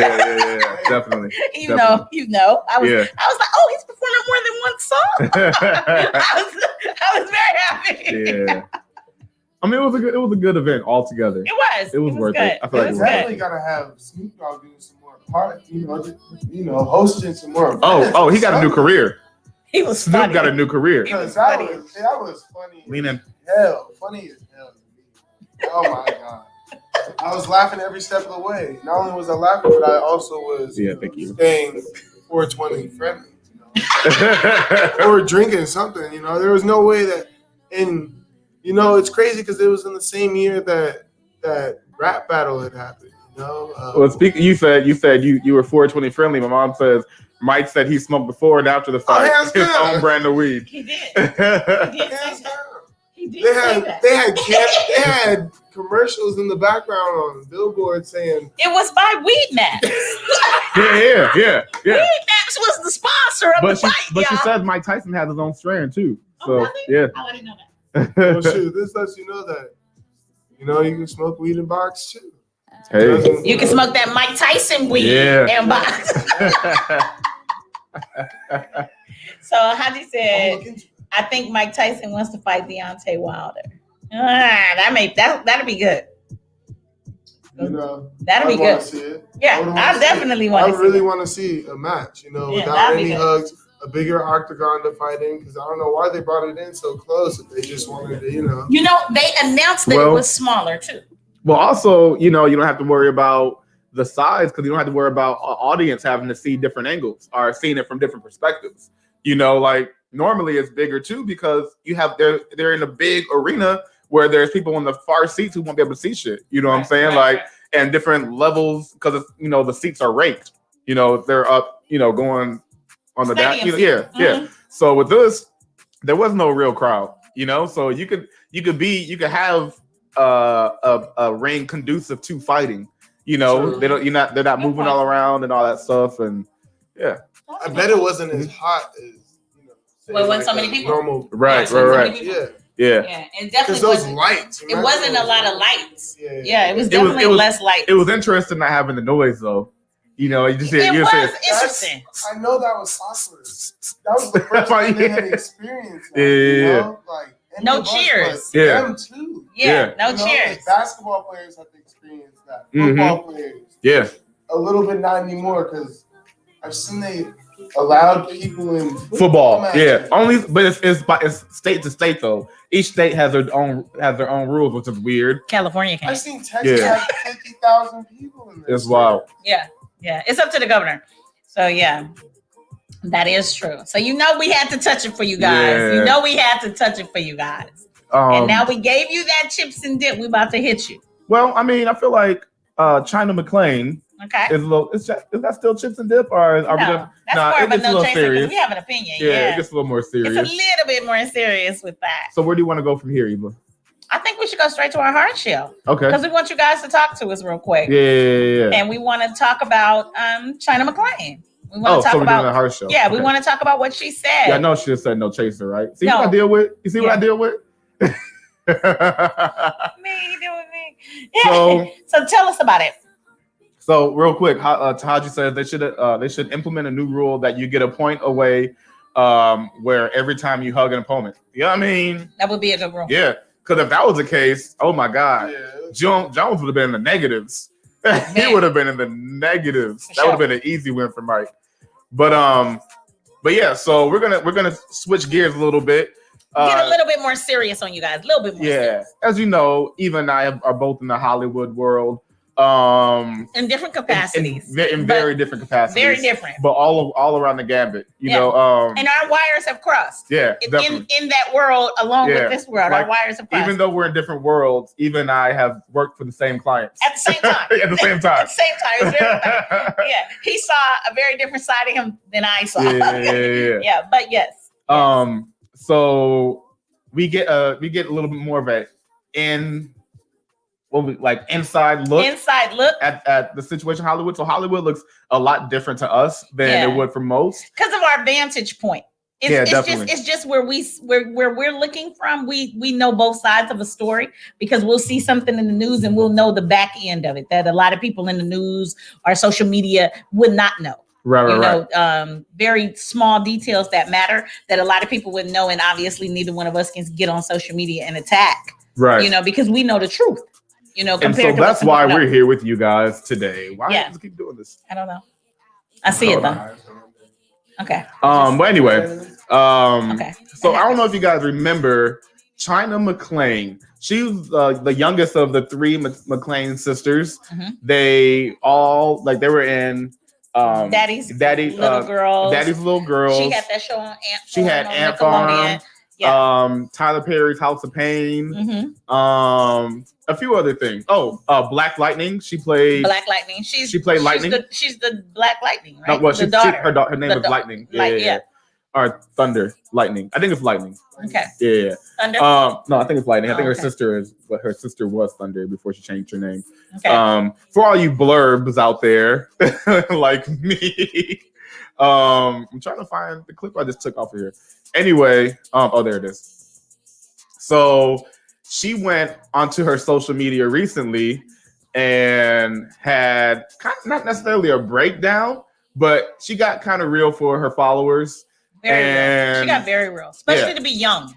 definitely.
You know. I was like, oh, he's performing more than one song. I was very happy.
Yeah. I mean, it was a good event altogether.
It was
worth
good.
it. I feel like
definitely gotta have Snoop Dogg doing some more parts. Hosting some more.
Oh, he got a new career.
He was
Snoop
funny.
got a new career.
Because that was funny.
Leaning.
Funny as hell to me. Oh my god. I was laughing every step of the way. Not only was I laughing, but I also was staying 420 friendly. Or drinking something. There was no way that. And it's crazy because it was in the same year that rap battle had happened.
Well, speaking, you said you were 420 friendly. My mom says Mike said he smoked before and after the fight his own brand of weed.
He did.
They had commercials in the background on Billboard saying
It was by Weed Maps.
Yeah.
Weed Maps was the sponsor of the fight,
But she
y'all.
said Mike Tyson has his own strand too. So
Oh, really?
yeah.
Oh, I didn't know that.
oh shit, this lets you know that you can smoke weed in box too.
Hey.
You can smoke that Mike Tyson weed
Yeah.
in box. So Haji
I'm
said,
looking into it.
I think Mike Tyson wants to fight Deontay Wilder. That'd be good.
That'd
That'd be
wanna
good.
See it.
Yeah, I definitely want to
I
see
really
it.
want to see a match,
Yeah,
without
that'd be
any
good.
hugs, a bigger octagon to fight in, because I don't know why they brought it in so close if they just wanted to,
You know, they announced that it was smaller too.
Well, also, you don't have to worry about the size because you don't have to worry about an audience having to see different angles or seeing it from different perspectives. Like normally it's bigger too because they're in a big arena where there's people in the far seats who won't be able to see shit. You know what I'm saying?
Right.
And different levels because the seats are ranked. They're up. Going on the down.
Stadium
Yeah.
Mm-hmm.
So with this, there was no real crowd. So you could have a ring conducive to fighting.
True.
They're not moving all around and all that stuff. And yeah.
I bet it wasn't as hot as
when so many people.
Normal.
Right.
Yeah.
Yeah, and definitely
Because those
wasn't,
lights.
it wasn't a lot of lights.
Yeah.
It was definitely less light.
It was interesting not having the noise though. You just hear.
It was interesting.
I know that was awkward. That was the first time they had experienced that.
Yeah.
No cheers.
Yeah.
Them too.
Yeah, no cheers.
Basketball players have experienced that. Football players.
Yeah.
A little bit not anymore because I've seen they allowed people in
football.
matches.
Yeah. Only, but it's state to state though. Each state has their own rules, which is weird.
California
I've
can't.
seen Texas have 50,000 people in there.
It's wild.
Yeah. It's up to the governor. So yeah, that is true. So we had to touch it for you guys.
Yeah.
We had to touch it for you guys. And now we gave you that chips and dip. We about to hit you.
Well, I mean, I feel like Chyna Mcclain
Okay.
is a little. Is that still chips and dip, or are we gonna?
That's
Nah,
more
it
of a
gets a
no
little
chaser
serious.
because we have an opinion.
Yeah, it gets a little more serious.
It's a little bit more serious with that.
So where do you want to go from here, Eva?
I think we should go straight to our hard shell
Okay.
because we want you guys to talk to us real quick.
Yeah.
And we want to talk about Chyna Mcclain. We want to talk
so we're doing a
about
hard show.
we
Okay.
want to talk about what she said.
Yeah, I know she just said no chaser, right? See
No.
what I deal with? You see what I deal with?
Me, he did with me.
So-
So tell us about it.
So real quick, Haji says they should implement a new rule that you get a point away where every time you hug an opponent. Yeah, I mean,
That would be a good rule.
yeah, because if that was the case, oh my God,
Yeah.
Jones would have been in the negatives. He
Man.
would have been in the negatives.
For
That would have
sure.
been an easy win for Mike. But yeah, so we're gonna switch gears a little bit.
Get a little bit more serious on you guys. A little bit more
Yeah,
serious.
as you know, Eva and I are both in the Hollywood world.
In different capacities.
in very different capacities.
Very different.
But all around the gambit, you
Yeah.
know.
And our wires have crossed.
Yeah, definitely.
In that world, along
Yeah.
with this world,
Like,
our wires have crossed.
Even though we're in different worlds, Eva and I have worked for the same clients.
At the same time.
At the same time.
At the same time. It's very funny. Yeah. He saw a very different side of him than I saw.
Yeah.
Yeah, but yes.
So we get a little bit more of inside look
Inside look.
at the situation in Hollywood. So Hollywood looks a lot different to us than it would for most.
Because of our vantage point. It's
definitely.
just where we're looking from. We know both sides of a story because we'll see something in the news and we'll know the back end of it that a lot of people in the news or social media would not know.
Right.
Very small details that matter that a lot of people wouldn't know, and obviously neither one of us can get on social media and attack.
Right.
Because we know the truth. Compared
And so
to
that's
what
why
people
we're
know.
here with you guys today. Why do
Yeah.
you keep doing this?
I don't know. I see it though. Okay.
But anyway,
Okay.
So I don't know if you guys remember Chyna Mcclain. She was the youngest of the three McClain sisters.
Mhm.
They all they were in
Daddy's little girls.
Daddy's Little Girls.
She had that show on Ant.
She had
on
Ant
Nickelodeon.
Farm. Tyler Perry's House of Pain.
Mhm.
A few other things. Black Lightning. She played.
Black Lightning. She
played Lightning?
She's the Black Lightning, right?
No, well,
the daughter.
her name
The
was
da-
Lightning.
Yeah.
or Thunder, Lightning. I think it's Lightning.
Okay.
Yeah.
Thunder.
No, I think it's Lightning. I think her
Okay.
sister was Thunder before she changed her name.
Okay.
For all you blurbs out there, like me, I'm trying to find the clip I just took off of here. Anyway, oh, there it is. So she went onto her social media recently and had kind of not necessarily a breakdown, but she got kind of real for her followers.
Very real. She got very real, especially to be young.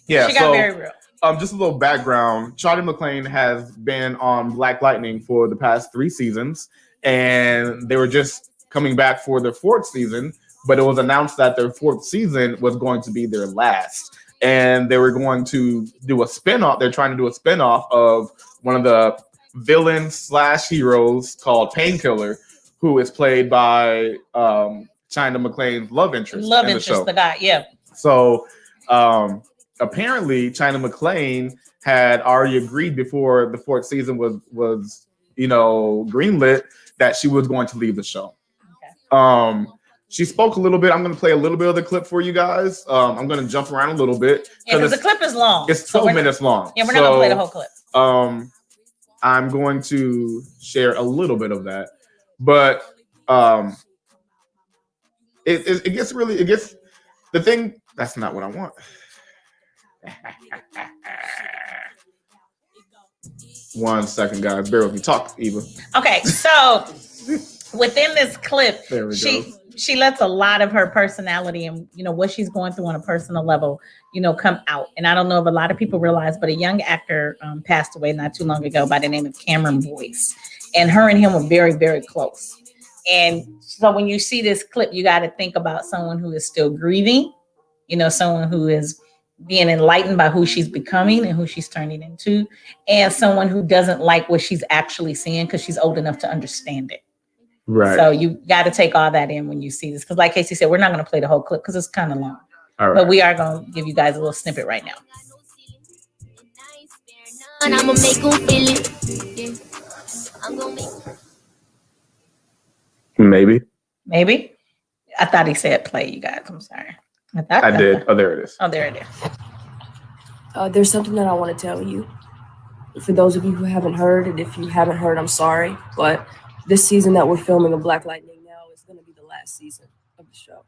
Yeah,
she got very real.
Just a little background. Chyna Mcclain has been on Black Lightning for the past 3 seasons, and they were just coming back for their 4th season, but it was announced that their 4th season was going to be their last. And they were going to do a spinoff. They're trying to do a spinoff of one of the villains / heroes called Painkiller, who is played by Chyna Mcclain's love interest.
The guy, yeah.
So apparently Chyna Mcclain had already agreed before the 4th season was greenlit that she was going to leave the show. Okay. She spoke a little bit. I'm going to play a little bit of the clip for you guys. I'm going to jump around a little bit.
Yeah, because the clip is long.
It's 12 minutes long.
Yeah, we're not going to play the whole clip.
I'm going to share a little bit of that. But it gets the thing. That's not what I want. One second, guys. Bear with me. Talk, Eva.
Okay, so within this clip, she lets a lot of her personality and what she's going through on a personal level, come out. And I don't know if a lot of people realize, but a young actor passed away not too long ago by the name of Cameron Boyce, and her and him were very, very close. And so when you see this clip, you got to think about someone who is still grieving, someone who is being enlightened by who she's becoming and who she's turning into, and someone who doesn't like what she's actually seeing because she's old enough to understand it.
Right.
So you got to take all that in when you see this. Because like Casey said, we're not going to play the whole clip because it's kind of long.
All right.
But we are going to give you guys a little snippet right now.
And I'm going to make them feel it. I'm going to make
Maybe. I thought he said play, you guys. I'm sorry.
I did. Oh, there it is.
Oh, there it is.
There's something that I want to tell you. For those of you who haven't heard, and if you haven't heard, I'm sorry. But this season that we're filming of Black Lightning now is going to be the last season of the show.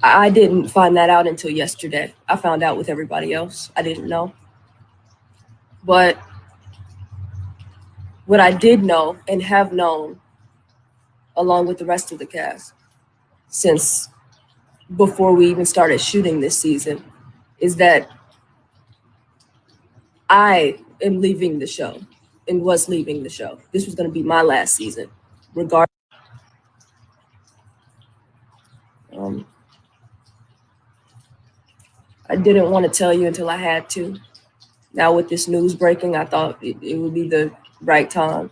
I didn't find that out until yesterday. I found out with everybody else. I didn't know. But what I did know and have known, along with the rest of the cast, since before we even started shooting this season, is that I am leaving the show and was leaving the show. This was going to be my last season, regardless. I didn't want to tell you until I had to. Now with this news breaking, I thought it would be the right time.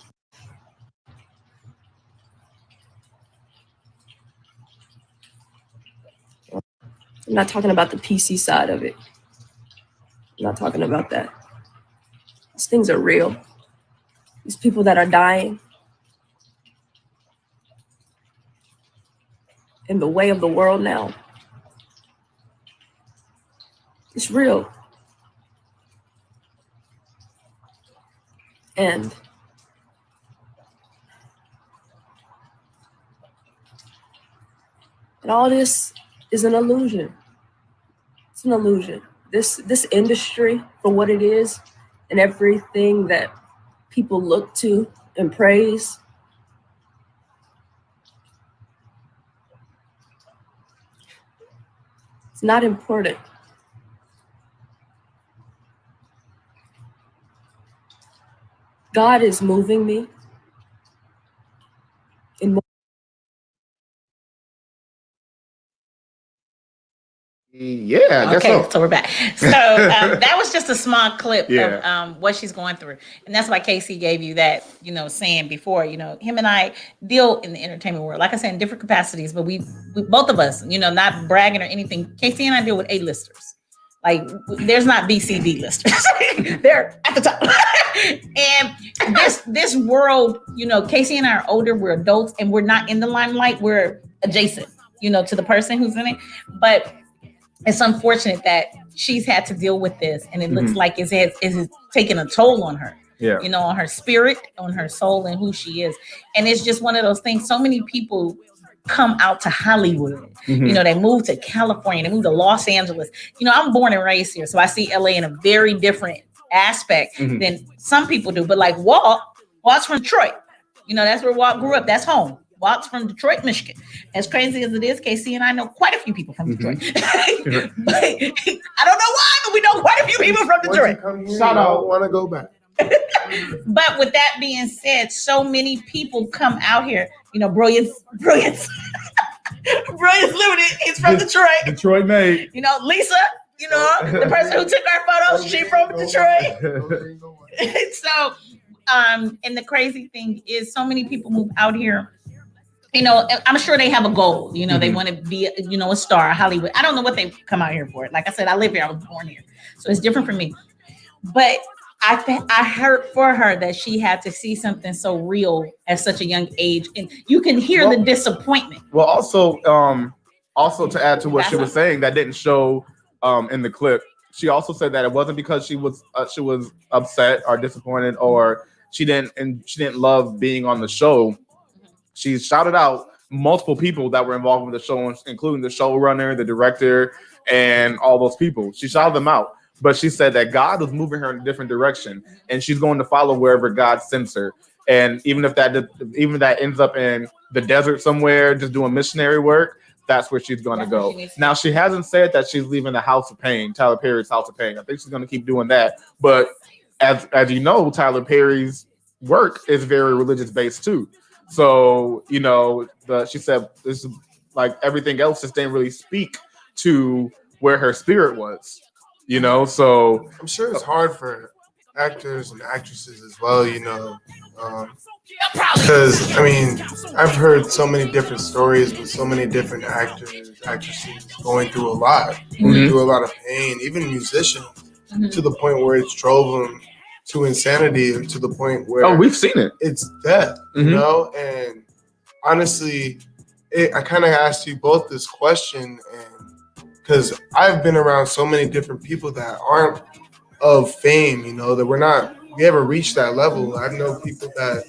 I'm not talking about the PC side of it. I'm not talking about that. These things are real. These people that are dying in the way of the world now, it's real. And all this is an illusion. It's an illusion. This industry, for what it is, and everything that people look to and praise, it's not important. God is moving me in.
Yeah. I
Okay,
guess
so we're back. So that was just a small clip
Yeah.
of what she's going through, and that's why Casey gave you that, saying before, him and I deal in the entertainment world, like I said, in different capacities, but we both of us, not bragging or anything. Casey and I deal with A-listers. Like there's not BCD listers. They're at the top. And this world, you know, Casey and I are older, we're adults, and we're not in the limelight. We're adjacent, you know, to the person who's in it. But it's unfortunate that she's had to deal with this, and it looks like it's taking a toll on her.
Yeah.
You know, on her spirit, on her soul, and who she is. And it's just one of those things. So many people come out to Hollywood. You know, they move to California, they move to Los Angeles. You know, I'm born and raised here, so I see LA in a very different aspect than some people do. But like Walt's from Detroit. You know, that's where Walt grew up. That's home. Walt's from Detroit, Michigan. As crazy as it is, KC and I know quite a few people from Detroit. But I don't know why, but we know quite a few people from Detroit.
Shout out. Want to go back.
But with that being said, so many people come out here. You know, Brilliance Limited is from Detroit.
Detroit made.
You know, Lisa, you know, the person who took our photos, she from Detroit. So, and the crazy thing is so many people move out here. You know, I'm sure they have a goal. You know, they want to be, you know, a star, Hollywood. I don't know what they come out here for. Like I said, I live here. I was born here. So it's different for me. But I heard for her that she had to see something so real at such a young age, and you can hear the disappointment.
Well, also to add to what she was saying, that didn't show in the clip. She also said that it wasn't because she was upset or disappointed, or she didn't love being on the show. She shouted out multiple people that were involved with the show, including the showrunner, the director, and all those people. She shouted them out. But she said that God was moving her in a different direction, and she's going to follow wherever God sends her. And even if that ends up in the desert somewhere, just doing missionary work, that's where she's going to go. Now, she hasn't said that she's leaving the House of Pain, Tyler Perry's House of Pain. I think she's going to keep doing that. But as you know, Tyler Perry's work is very religious based too. So, you know, she said this is like everything else just didn't really speak to where her spirit was. You know, so
I'm sure it's hard for actors and actresses as well, you know, because I mean, I've heard so many different stories with so many different actors, actresses going through a lot, going through a lot of pain, even musicians, to the point where it's drove them to insanity, or to the point where
we've seen it.
It's death, you know. And honestly, I kind of asked you both this question, and because I've been around so many different people that aren't of fame, you know, that we haven't reached that level. I know people that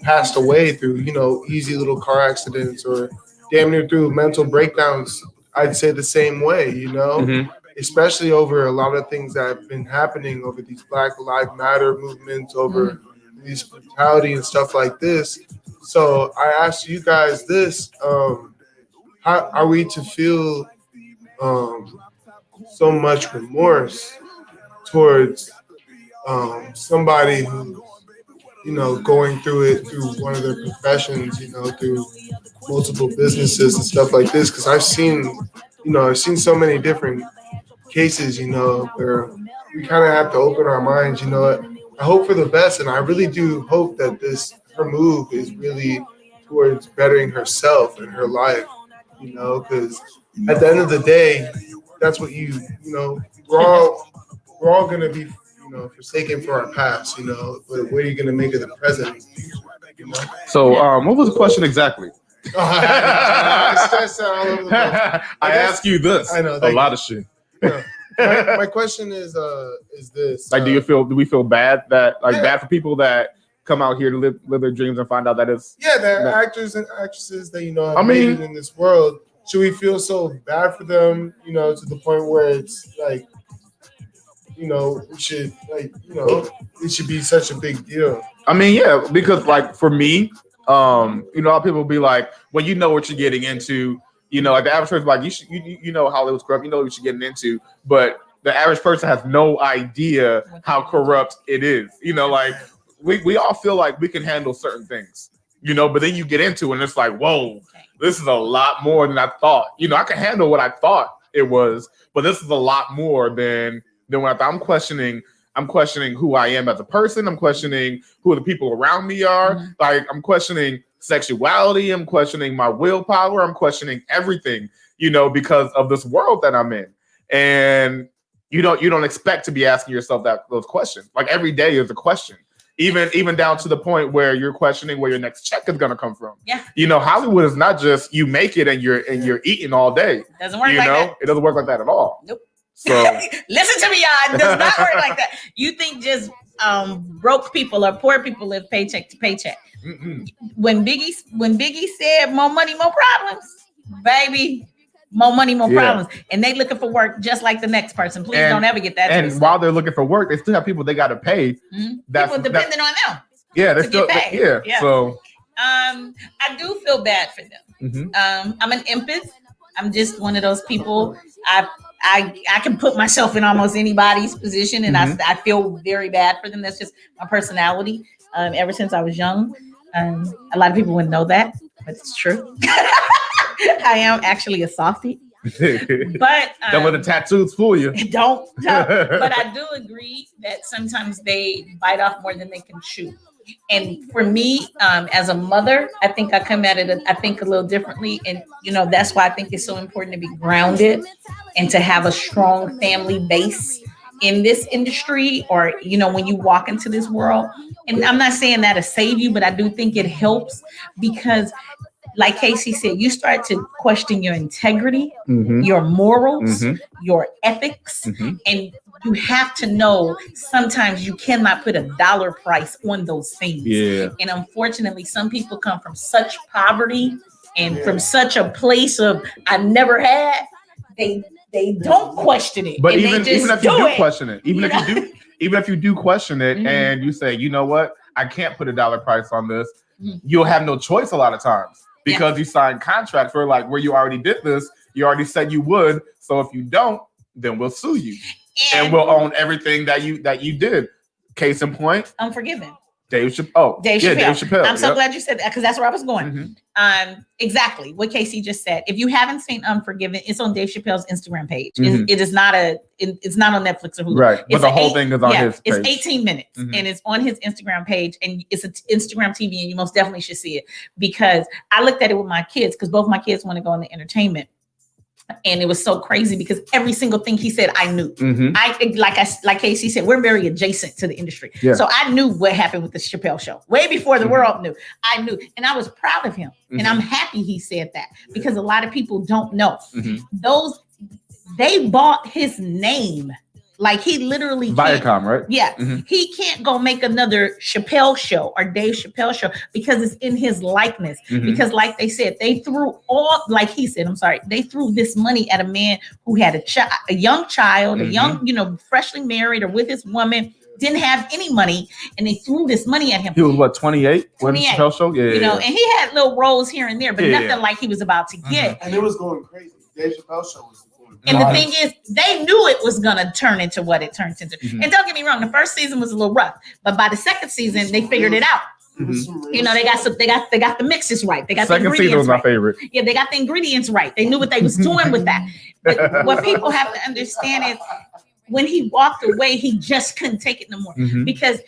passed away through, you know, easy little car accidents or damn near through mental breakdowns. I'd say the same way, you know, especially over a lot of things that have been happening over these Black Lives Matter movements, over these brutality and stuff like this. So I asked you guys this, how are we to feel so much remorse towards somebody who's, you know, going through it through one of their professions, you know, through multiple businesses and stuff like this? Because I've seen so many different cases, you know, where we kind of have to open our minds. You know, I hope for the best, and I really do hope that her move is really towards bettering herself and her life, you know, because at the end of the day, that's what you know, we're all going to be, you know, forsaken for our past, you know, but what are you going to make of the present? You know?
So what was the question exactly?
I
asked you this.
I know,
a lot of shit.
Yeah. My question is this.
Like, do we feel bad bad for people that come out here to live their dreams and find out that it's...
Yeah, they're actors and actresses that, you know, have made it in this world. Should we feel so bad for them, you know, to the point where it's like, you know, we should, like, you know, it should be such a big deal?
I mean, yeah, because like for me, you know, a lot of people be like, well, you know what you're getting into, you know, like the average person, like you know Hollywood's corrupt, you know what you're getting into, but the average person has no idea how corrupt it is. You know, like we all feel like we can handle certain things, you know, but then you get into it and it's like, whoa, this is a lot more than I thought. You know, I can handle what I thought it was, but this is a lot more than what I thought. I'm questioning who I am as a person. I'm questioning who the people around me are. Like, I'm questioning sexuality. I'm questioning my willpower. I'm questioning everything, you know, because of this world that I'm in. And you don't expect to be asking yourself those questions. Like every day is a question. Even down to the point where you're questioning where your next check is gonna come from.
Yeah.
Hollywood is not just you make it and you're eating all day.
Doesn't work like that.
It doesn't work like that at all.
Nope.
So
listen to me, y'all. It does not work like that. You think just broke people or poor people live paycheck to paycheck.
Mm-mm.
When Biggie said more money, more problems, baby. More money, more problems. And they looking for work just like the next person. Please don't ever get that.
And while they're looking for work, they still have people they got to pay.
People depending on them.
Yeah, they still
get paid. Yeah.
So
I do feel bad for them. I'm an empath. I'm just one of those people. I can put myself in almost anybody's position, and I feel very bad for them. That's just my personality. Ever since I was young, a lot of people wouldn't know that, but it's true. I am actually a softie, but
don't let the tattoos fool you.
Don't. But I do agree that sometimes they bite off more than they can chew. And for me, as a mother, I think I come at it, a little differently. And, that's why I think it's so important to be grounded and to have a strong family base in this industry or, when you walk into this world. And I'm not saying that to save you, but I do think it helps because like Casey said, you start to question your integrity, your morals, your ethics, and you have to know sometimes you cannot put a dollar price on those things.
Yeah.
And unfortunately, some people come from such poverty and from such a place of I never had, they don't question it.
But
and
even if you do question it, even if you do question it and you say, you know what, I can't put a dollar price on this, you'll have no choice a lot of times. Because you signed contracts where you already did this, you already said you would. So if you don't, then we'll sue you, and we'll own everything that you did. Case in point,
Unforgiven.
Dave Chappelle.
Dave Chappelle. I'm so
Yep.
glad you said that because that's where I was going. Exactly what Casey just said. If you haven't seen Unforgiven, it's on Dave Chappelle's Instagram page. It is not it's not on Netflix or Hulu.
Right, but the whole thing is on his page.
It's 18 minutes and it's on his Instagram page and it's an Instagram TV and you most definitely should see it because I looked at it with my kids because both my kids want to go into entertainment. And it was so crazy because every single thing he said, I knew. Like Casey said, we're very adjacent to the industry. Yeah. So I knew what happened with the Chappelle show way before the world knew. I knew. And I was proud of him. And I'm happy he said that because a lot of people don't know. They bought his name. Like he literally
Viacom, right?
Yeah. He can't go make another Chappelle show or Dave Chappelle show because it's in his likeness. Because like they said, they threw they threw this money at a man who had a young child, a young, freshly married or with his woman, didn't have any money, and they threw this money at him.
He was what, 28?
28.
When the Chappelle show? Yeah.
And he had little roles here and there, but nothing like he was about to get.
And it was going crazy. Dave Chappelle show was.
And the thing is, they knew it was going to turn into what it turned into. And don't get me wrong, the first season was a little rough, but by the second season, they figured it out. They got the mixes right. They got
second
the ingredients
season was my
right.
favorite.
Yeah, they got the ingredients right. They knew what they was doing with that. But what people have to understand is when he walked away, he just couldn't take it no more because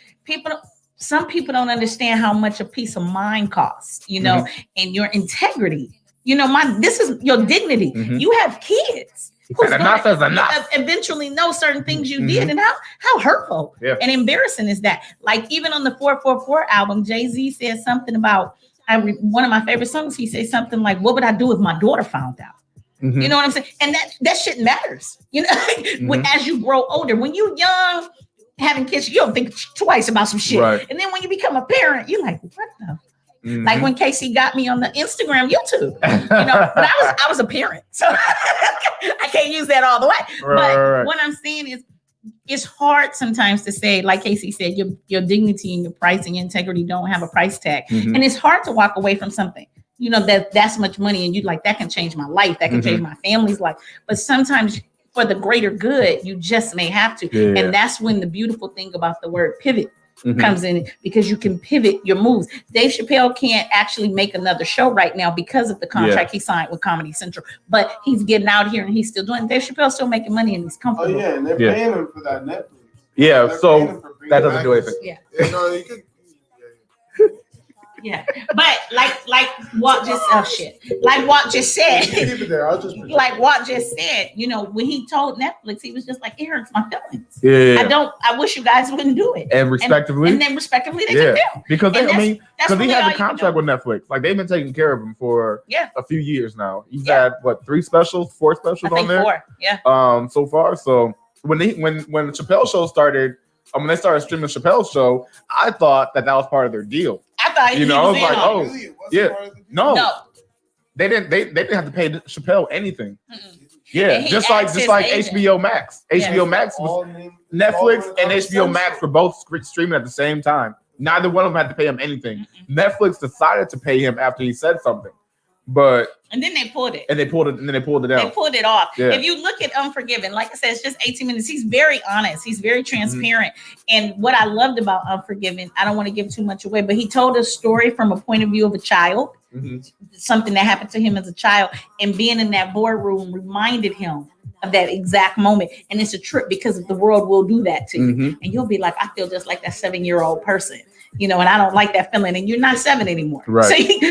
some people don't understand how much a peace of mind costs, and your integrity. This is your dignity. You have kids.
Enough is enough.
Eventually know certain things you did and how hurtful and embarrassing is that. Like even on the 444 album, Jay-Z said something about one of my favorite songs. He said something like, "What would I do if my daughter found out?" You know what I'm saying? And that shit matters. As you grow older, when you're young, having kids, you don't think twice about some shit. Right. And then when you become a parent, you're like, "What the?" Like when Casey got me on the Instagram, YouTube, but I was a parent, so I can't use that all the way. But what I'm saying is, it's hard sometimes to say, like Casey said, your dignity and your pricing integrity don't have a price tag, and it's hard to walk away from something. That's much money, and you like that can change my life, that can change my family's life. But sometimes, for the greater good, you just may have to, and that's when the beautiful thing about the word pivot comes in because you can pivot your moves. Dave Chappelle can't actually make another show right now because of the contract he signed with Comedy Central, but he's getting out here and he's still doing. Dave Chappelle's still making money and he's comfortable.
Oh yeah, and they're paying him for that Netflix.
Yeah, so that doesn't do anything.
Yeah, but like Walt just shit. Like Walt just said.
Keep it there. I'll just
Like Walt just said, you know, when he told Netflix, he was just like, it hurts my feelings.
Yeah.
I wish you guys wouldn't do it.
And respectively.
And then respectively, they can do.
Because
And
he
really
has
all
a
you can
contract
do.
with Netflix. Like they've been taking care of him for
Yeah.
a few years now. He's
Yeah.
had what 4 specials
I think
on there
4. Yeah.
so far. So when the Chappelle show started, when they started streaming the Chappelle show, I thought that was part of their deal.
I thought
You know, I was like, oh,
Really? It wasn't
yeah.
part of the deal?
No, they didn't have to pay Chappelle anything.
Mm-mm.
Yeah,
And he
just like
asked his agent.
HBO Max.
Yeah.
HBO Max was
All named-
Netflix
all
and
were
HBO Max were both streaming at the same time. Neither one of them had to pay him anything. Netflix decided to pay him after he said something, but
And then they pulled it.
they pulled it down.
They pulled it off.
Yeah.
If you look at Unforgiven, like I said, it's just 18 minutes. He's very honest. He's very transparent. And what I loved about Unforgiven, I don't want to give too much away, but he told a story from a point of view of a child, something that happened to him as a child, and being in that boardroom reminded him of that exact moment. And it's a trip because the world will do that to you. And you'll be like, I feel just like that 7-year-old person. You know, and I don't like that feeling. And you're not 7 anymore.
Right.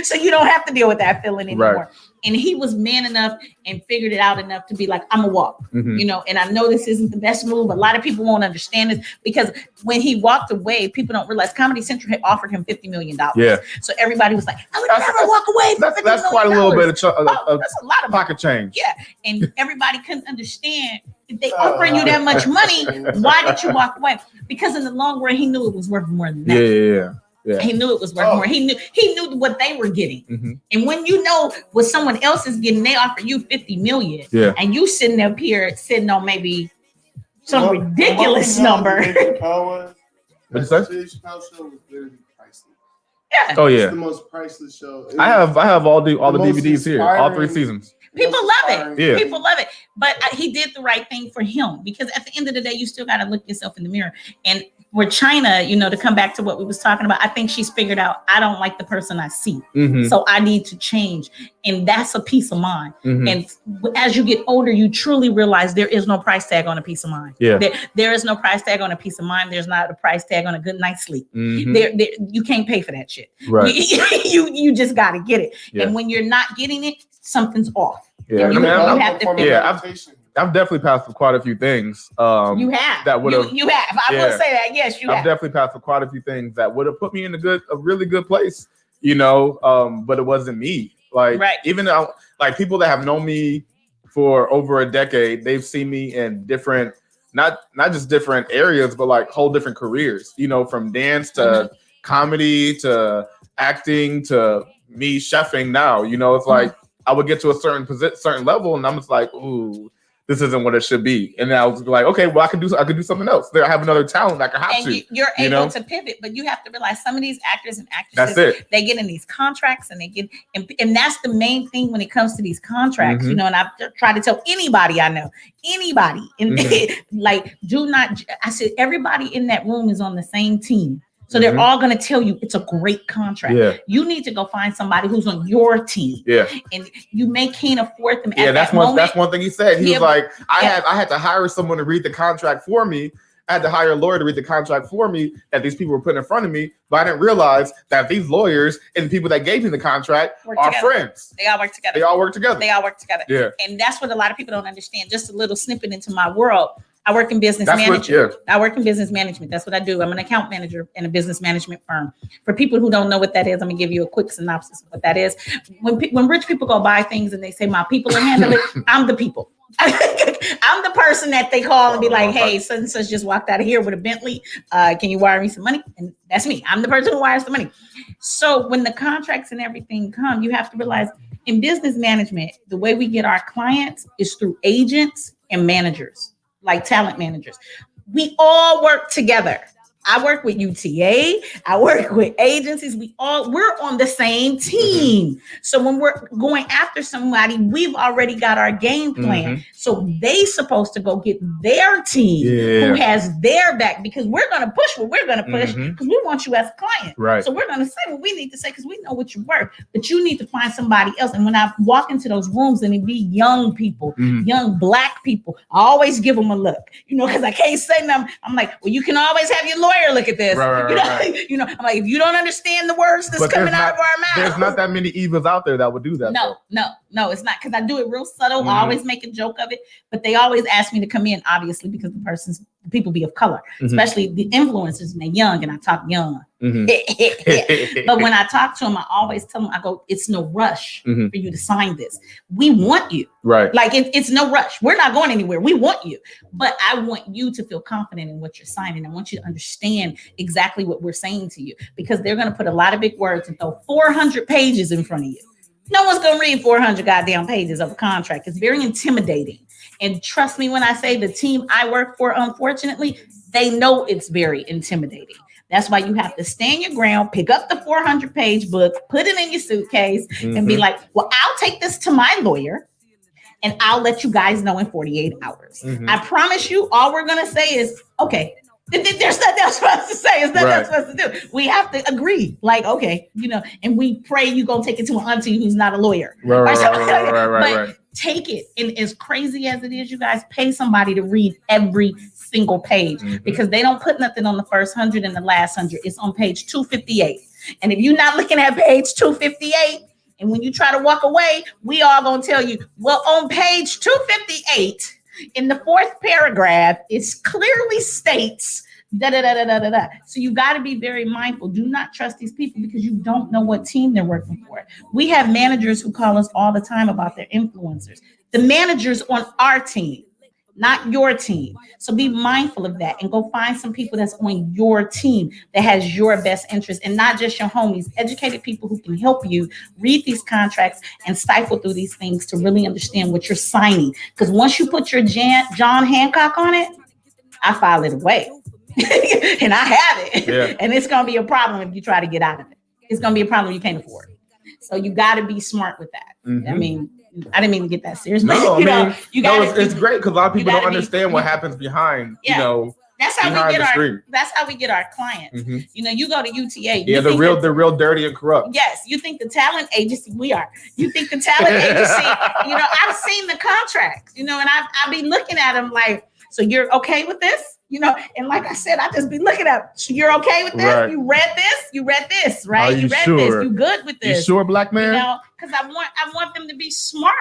So you don't have to deal with that feeling anymore.
Right.
And he was man enough and figured it out enough to be like, I'm a walk, you know, and I know this isn't the best move. A lot of people won't understand this because when he walked away, people don't realize Comedy Central had offered him $50 million.
Yeah.
So everybody was like, I would never walk away. From
That's
$50
quite a little bit of
that's a lot of
pocket change.
Yeah. And everybody couldn't understand if they offering you that much money, why did you walk away? Because in the long run, he knew it was worth more than that.
Yeah.
He knew it was worth more. He knew what they were getting. And when you know what someone else is getting, they offer you 50 million.
Yeah.
And you sitting up here sitting on maybe some ridiculous number.
What'd you say?
Chappelle show was literally priceless.
Yeah.
Oh
It's
yeah.
the most priceless show.
I have all the
most
DVDs here, all 3
inspiring-
seasons.
People love it.
Yeah.
People love it. But he did the right thing for him because at the end of the day, you still got to look yourself in the mirror. And with Chyna, you know, to come back to what we was talking about, I think she's figured out I don't like the person I see. So I need to change. And that's a peace of mind. And as you get older, you truly realize there is no price tag on a peace of mind.
Yeah.
There is no price tag on a peace of mind. There's not a price tag on a good night's sleep. You can't pay for that shit.
Right.
You just got to get it.
Yeah.
And when you're not getting it, something's off.
Yeah.
And you have to figure
I've definitely passed for quite a few things.
you have.
That would have.
You have. I will say that. Yes, you
I've
have.
definitely passed for quite a few things that would have put me in a really good place, you know. But it wasn't me. Like even though, like people that have known me for over a decade, they've seen me in different, not just different areas, but like whole different careers. You know, from dance to comedy to acting to me chefing. Now, you know, it's like I would get to a certain level, and I'm just like, ooh, this isn't what it should be. And then I was like, okay, well, I could do something else. There, I have another talent I can have
and you're able to pivot, but you have to realize some of these actors and actresses,
that's it.
They get in these contracts and they get, and that's the main thing when it comes to these contracts, you know, and I've tried to tell anybody I know, and like, do not, I said, everybody in that room is on the same team. So they're all going to tell you it's a great contract. Yeah. You need to go find somebody who's on your team. Yeah. And you can't afford them.
Yeah, that's one thing he said. He was like, I had to hire someone to read the contract for me. I had to hire a lawyer to read the contract for me that these people were putting in front of me. But I didn't realize that these lawyers and the people that gave me the contract are friends.
They all work together.
They all work together.
Yeah. And that's what a lot of people don't understand. Just a little snippet into my world. I work in business management. I work in business management. That's what I do. I'm an account manager in a business management firm. For people who don't know what that is, I'm gonna give you a quick synopsis of what that is. When rich people go buy things and they say my people are handling it, I'm the people. I'm the person that they call and be like, hey, such and such just walked out of here with a Bentley. Can you wire me some money? And that's me. I'm the person who wires the money. So when the contracts and everything come, you have to realize in business management, the way we get our clients is through agents and managers. Like talent managers. We all work together. I work with UTA. I work with agencies. We're on the same team. So when we're going after somebody, we've already got our game plan. So they supposed to go get their team who has their back, because we're going to push what we're going to push because we want you as a client. Right. So we're going to say what we need to say because we know what you're worth, but you need to find somebody else. And when I walk into those rooms and it be young people, young Black people, I always give them a look, because I can't say nothing. I'm like, well, you can always have your lawyer lawyer look at this.
Right,
you know,
right.
you know, I'm like, if you don't understand the words that's
But
coming out of our mouth,
there's not that many Evas out there that would do that.
No, it's not, because I do it real subtle.
Mhm.
I always make a joke of it, but they always ask me to come in, obviously, because the people be of color, especially the influencers, and they're young, and I talk young. But when I talk to them, I always tell them, I go, it's no rush for you to sign this. We want you.
Right.
Like it's no rush. We're not going anywhere. We want you. But I want you to feel confident in what you're signing. I want you to understand exactly what we're saying to you, because they're going to put a lot of big words and throw 400 pages in front of you. No one's going to read 400 goddamn pages of a contract. It's very intimidating. And trust me when I say the team I work for, unfortunately, they know it's very intimidating. That's why you have to stand your ground, pick up the 400-page book, put it in your suitcase, and be like, well, I'll take this to my lawyer, and I'll let you guys know in 48 hours. I promise you, all we're going to say is, okay, there's nothing else for us to say. It's nothing else for us to do. We have to agree. Like, okay, you know, and we pray you're going to take it to an auntie who's not a lawyer. Right. Take it. And as crazy as it is, you guys, pay somebody to read every single page, because they don't put nothing on the first 100 and the last 100. It's on page 258. And if you're not looking at page 258, and when you try to walk away, we all going to tell you, well, on page 258, in the fourth paragraph, it clearly states da da da da da da da. So you got to be very mindful. Do not trust these people, because you don't know what team they're working for. We have managers who call us all the time about their influencers. The managers on our team, not your team. So be mindful of that, and go find some people that's on your team that has your best interest, and not just your homies. Educated people who can help you read these contracts and stifle through these things to really understand what you're signing. Because once you put your John Hancock on it, I file it away. And I have it. Yeah. And it's going to be a problem if you try to get out of it. It's going to be a problem you can't afford. So you got to be smart with that. I mean, I didn't mean to get that serious.
No,
but
it's great, because a lot of people don't understand what happens behind, you know.
That's how we get our clients. You know, you go to UTA.
Yeah, they're real dirty and corrupt.
Yes, you think the talent agency, you think the talent agency, you know, I've seen the contracts, you know, and I be looking at them like, so you're okay with this? You know, and like I said, I just be looking at, so you're okay with this? Right. You read this, right? You read this. You good with this?
You sure, black man?
You know, because I want them to be smart.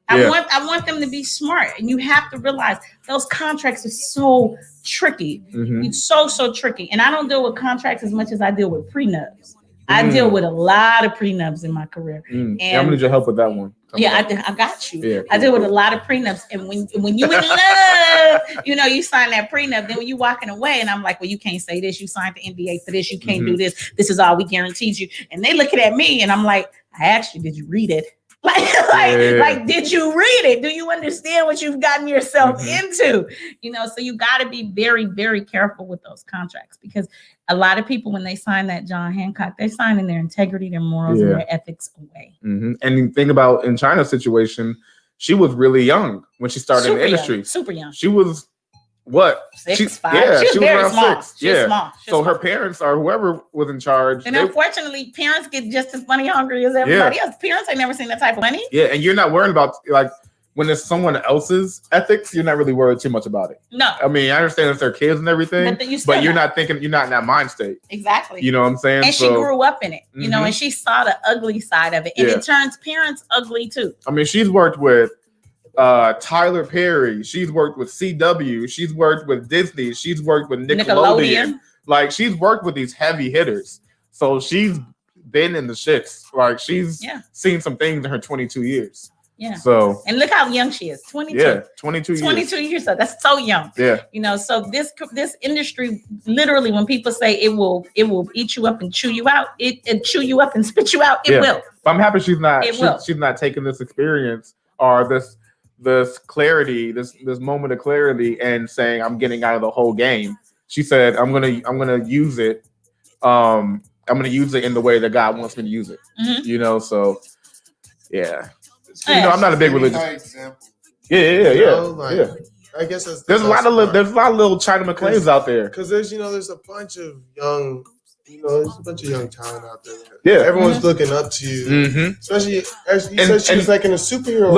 I want them to be smart, and you have to realize those contracts are so tricky. It's so tricky. And I don't deal with contracts as much as I deal with prenups. I deal with a lot of prenups in my career. And
I'm gonna need your help with that one.
I got you.
Yeah, cool.
I deal with a lot of prenups, and when you in love, you know, you sign that prenup. Then when you walking away, and I'm like, well, you can't say this. You signed the NDA for this. You can't do this. This is all we guaranteed you. And they looking at me, and I'm like, I asked you, did you read it? Like, did you read it? Do you understand what you've gotten yourself into? You know, so you got to be very, very careful with those contracts, because a lot of people, when they sign that John Hancock, they're signing their integrity, their morals, and their ethics away.
And think about in Chyna's situation, she was really young when she started in the industry.
Super young.
She was what?
6, 5.
Yeah, she was
very
around
small.
6.
She was small.
So her parents or whoever was in charge.
And unfortunately, parents get just as money hungry as everybody else. Parents ain't never seen that type of money.
Yeah, and you're not worried about, like, when it's someone else's ethics, you're not really worried too much about it.
No.
I mean, I understand it's their kids and everything, but you're not thinking, you're not in that mind state.
Exactly.
You know what I'm saying?
And she grew up in it, you know, and she saw the ugly side of it. And it turns parents ugly too.
I mean, she's worked with Tyler Perry. She's worked with CW. She's worked with Disney. She's worked with Nickelodeon. Like, she's worked with these heavy hitters. So she's been in the shits. Like, she's seen some things in her 22 years.
Yeah.
So,
and look how young she is. 22.
Yeah, 22 years.
22 years. So that's so young.
Yeah.
You know, so this industry, literally, when people say it will eat you up and chew you out, it chew you up and spit you out, it will.
But I'm happy she's not taking this experience or this clarity, this moment of clarity, and saying, I'm getting out of the whole game. She said, I'm gonna use it. I'm gonna use it in the way that God wants me to use it. You know, so yeah. You know, I'm not a big religious. Yeah.
I guess
there's a lot of little Chyna Mcclains out there.
Because there's a bunch of young, there's a bunch of young talent out there. Yeah, everyone's looking up to you. Especially as you said, she was like in a superhero role.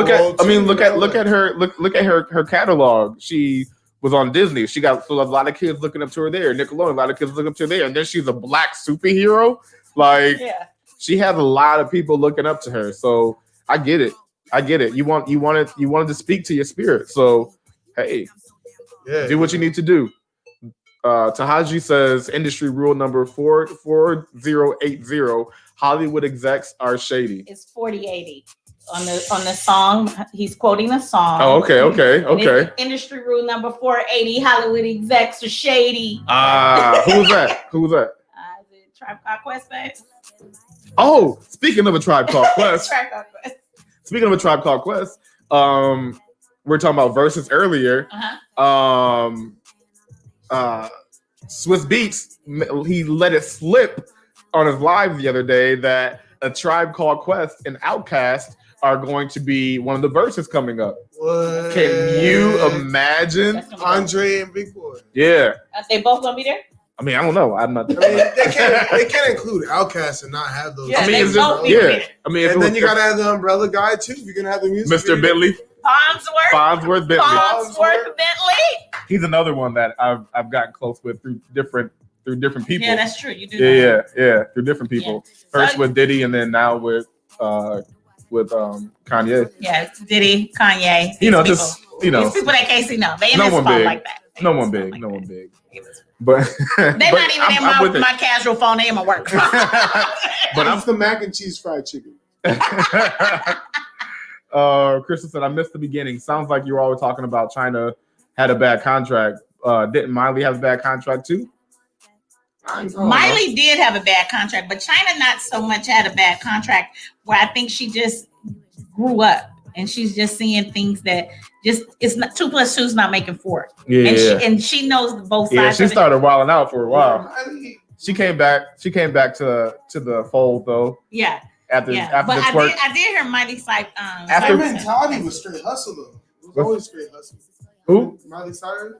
Look at her catalog. She
was on Disney. She got so a lot of kids looking up to her there. Nickelodeon, a lot of kids looking up to her there. And then she's a black superhero. Like she has a lot of people looking up to her. So I get it. You wanted to speak to your spirit. So hey, do what you need to do. Tahaji says industry rule number 4080. Hollywood execs are shady.
It's 4080 on the song. He's quoting a song.
Oh, okay.
Industry rule number 480. Hollywood execs are shady.
Who was that?
Is it Tribe Called Quest, babe?
Oh, speaking of a Tribe Called Quest.
Tribe Called Quest.
Speaking of a Tribe Called Quest, we're talking about verses earlier. Swiss Beats, he let it slip on his live the other day that a Tribe Called Quest and Outkast are going to be one of the verses coming up.
What?
Can you imagine?
Andre and Big Boy.
Yeah.
Are they both gonna be there?
I mean, I don't know. I'm not.
I mean, they can't include Outkast and not have those.
Yeah,
I mean,
they
it's
both
just,
be there.
yeah. I mean,
And then you gotta have the umbrella guy too. If you're gonna have the music,
Mr. Bentley,
Farnsworth
Bentley.
Bentley.
He's another one that I've gotten close with through different people.
Yeah, that's true. You do.
Yeah, through different people.
Yeah.
First
So-
with Diddy, and then now with Kanye.
Yeah, it's Diddy, Kanye.
You know,
these
just
people. These people that Casey know. They in
No
this
one
phone
big.
like that. They
No
in this
one
phone
big.
like
No
that.
one big. But
They're not even
I'm with
in
it.
my casual phone. They're in my work phone.
But
That's the mac and cheese fried chicken.
Kristen said, I missed the beginning. Sounds like you were always talking about Chyna had a bad contract. Didn't Miley have a bad contract too?
Miley did have a bad contract, but Chyna not so much had a bad contract where I think she just grew up and she's just seeing things that just it's not 2 + 2 is not making 4.
Yeah.
And she knows both sides.
Yeah, she
of it.
started wilding out for a while.
Miley,
She came back to the fold though.
Yeah,
After
yeah. But
the
I
twerk.
did hear Miley side.
After-
her mentality was straight hustle though. It was always straight hustle.
Who?
Miley Cyrus?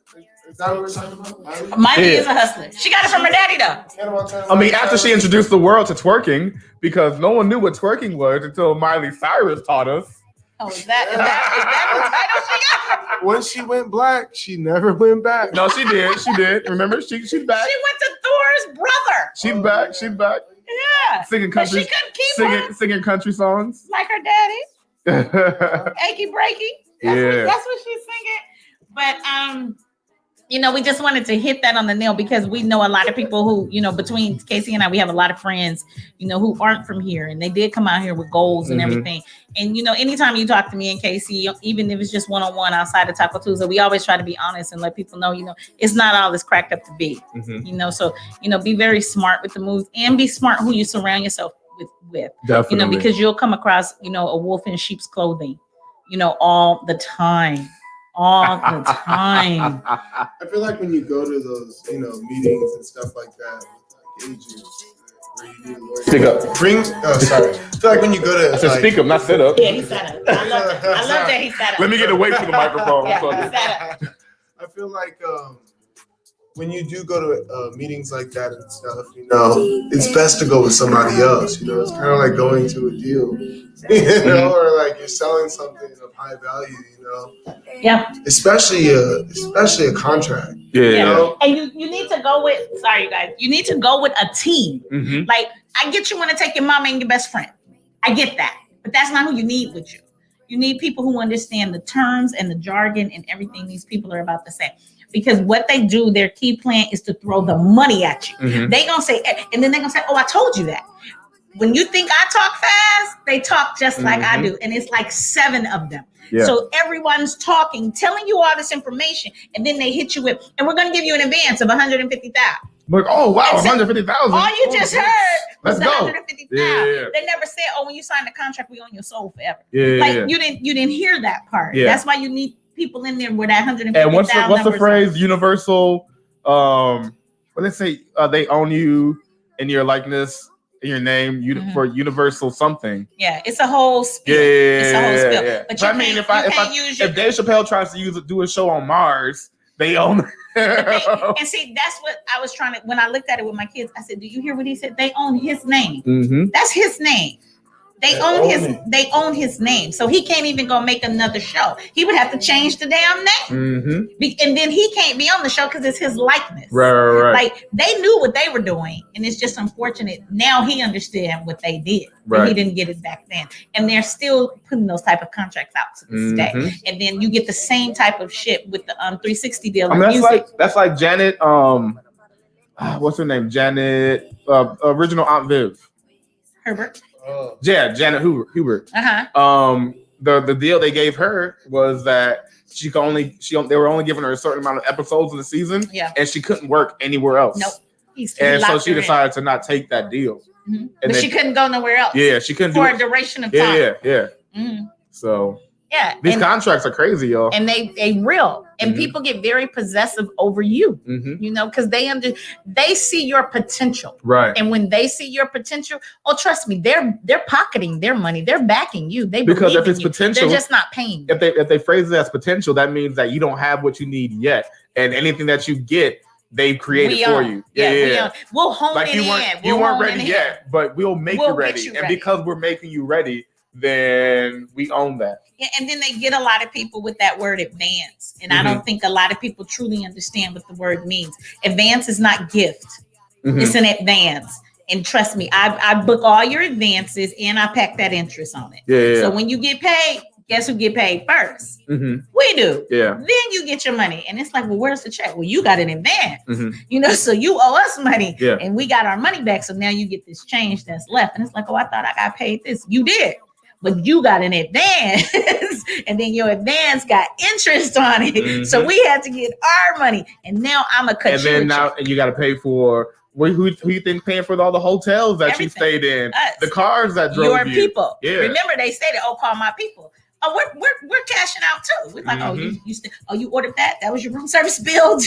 Is that what we're talking about? Miley?
Miley
Yeah.
is a hustler. She got it from her daddy though.
I mean, after she introduced the world to twerking, because no one knew what twerking was until Miley Cyrus taught us.
Oh, is that the title she got?
Once she went black, she never went back.
No, she did. She did. Remember, she's back.
She went to Thor's brother.
She's back. She's back.
Yeah.
Singing
But she
country,
couldn't keep on
singing country songs.
like her daddy.
yeah.
Achy breaky. That's what she's singing. But we just wanted to hit that on the nail because we know a lot of people who, between Casey and I, we have a lot of friends, who aren't from here, and they did come out here with goals and everything. And anytime you talk to me and Casey, even if it's just one-on-one outside of Taco Tuesday, we always try to be honest and let people know, it's not all it's cracked up to be. So be very smart with the moves and be smart who you surround yourself with.
Definitely.
Because you'll come across, a wolf in sheep's clothing, all the time. All the time.
I feel like when you go to those, meetings and stuff like that, with like agents, where you need lawyers.
Speak up.
Sorry. I feel like when you go to
I said speak up, not sit up.
Yeah, he sat up. I love that he sat up.
Let me get away from the microphone.
Yeah, he sat up.
I feel like when you do go to meetings like that and stuff, it's best to go with somebody else. It's kind of like going to a deal, or like you're selling something of high value.
Yeah.
Especially a contract.
Yeah.
And you need to go with. Sorry, you guys. You need to go with a team.
Mm-hmm.
Like I get you want to take your mama and your best friend. I get that, but that's not who you need with you. You need people who understand the terms and the jargon and everything these people are about to say. Because what they do, their key plan is to throw the money at you. They gonna say, and then they're gonna say, "Oh, I told you that." When you think I talk fast, they talk just like I do, and it's like 7 of them.
Yeah.
So everyone's talking, telling you all this information, and then they hit you with, and we're gonna give you an advance of 150,000.
Like, oh wow,
And so
150,000.
All you just heard was
Let's
the
go.
150,000.
Yeah.
They never said, "Oh, when you sign the contract, we own your soul forever."
Yeah.
You didn't hear that part.
Yeah.
That's why you need people in there with that 150,000.
And what's the phrase? Universal. What they say? They own you in your likeness, in your name, for universal something.
Yeah, it's a whole spiel.
Yeah.
It's a whole spiel.
Yeah.
But
I mean, if Dave Chappelle tries to do a show on Mars, they own.
and see, that's what I was trying to. When I looked at it with my kids, I said, "Do you hear what he said? They own his name.
Mm-hmm.
That's his name. They own his name, so he can't even go make another show. He would have to change the damn name, and then he can't be on the show because it's his likeness.
Right.
Like they knew what they were doing, and it's just unfortunate. Now he understands what they did, but he didn't get it back then, and they're still putting those type of contracts out to this day. And then you get the same type of shit with the 360 deal.
I mean, that's like Janet. What's her name? Janet, original Aunt Viv.
Herbert.
Yeah, Janet Hubert. The deal they gave her was that they were only giving her a certain amount of episodes of the season, and she couldn't work anywhere else.
Nope.
And so she decided to not take that deal.
But she couldn't go nowhere else.
Yeah, she couldn't
for a duration of time.
Yeah. So these contracts are crazy, y'all.
And they real. And people get very possessive over you, you know, because they see your potential.
Right.
And when they see your potential, trust me, they're pocketing their money. They're backing you.
Because if it's potential,
they're just not paying.
If they phrase it as potential, that means that you don't have what you need yet. And anything that you get, they've created for you. Yeah.
We'll hone
like
it in.
You weren't ready yet, but we'll make you ready.
You
and
ready.
Because we're making you ready, then we own that.
Yeah, and then they get a lot of people with that word advance. And I don't think a lot of people truly understand what the word means. Advance is not gift. It's an advance. And trust me, I book all your advances and I pack that interest on it.
Yeah.
So when you get paid, guess who get paid first? We do.
Yeah.
Then you get your money. And it's like, well, where's the check? Well, you got an advance. You know, so you owe us money.
Yeah.
And we got our money back. So now you get this change that's left. And it's like, oh, I thought I got paid this. You did. But you got an advance, and then your advance got interest on it. So we had to get our money, and now I'm a cut.
And then now you got to pay for who you think paying for all the hotels that you stayed in, the cars that drove
your
you.
people.
Yeah.
Remember they said it. Oh, call my people. Oh, we're cashing out too. We're like, you ordered that. That was your room service bill.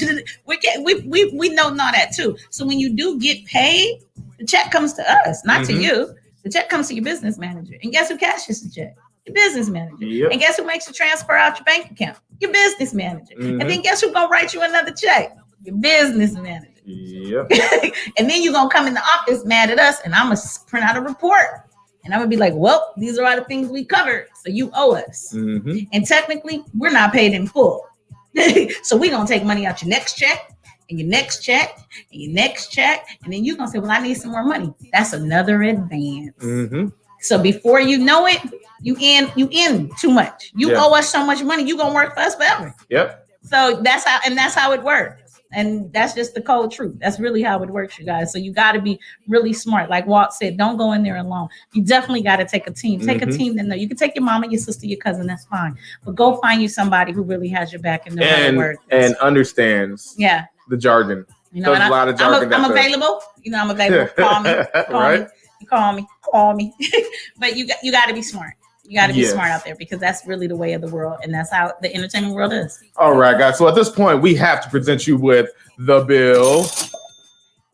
we know that too. So when you do get paid, the check comes to us, not to you. The check comes to your business manager. And guess who cashes the check? Your business manager.
Yep.
And guess who makes the transfer out your bank account? Your business manager. And then guess who's going to write you another check? Your business manager.
Yep.
And then you're going to come in the office mad at us, and I'm going to print out a report. And I'm going to be like, well, these are all the things we covered, so you owe us. And technically, we're not paid in full. So we're going to take money out your next check, and your next check, and your next check, and then you're gonna say, well, I need some more money. That's another advance. So before you know it, you in too much. You owe us so much money, you gonna work for us forever.
Yep.
So that's how it works. And that's just the cold truth. That's really how it works, you guys. So you got to be really smart. Like Walt said, don't go in there alone. You definitely got to take a team. Take a team that know. You can take your mama, your sister, your cousin. That's fine. But go find you somebody who really has your back and knows how to work.
And understands.
Yeah.
The jargon.
You know,
there's a lot of jargon.
I'm available. You know, I'm available. Call me. Call me. But you got to be smart. You got to be smart out there, because that's really the way of the world, and that's how the entertainment world is.
All right, guys. So at this point, we have to present you with the bill.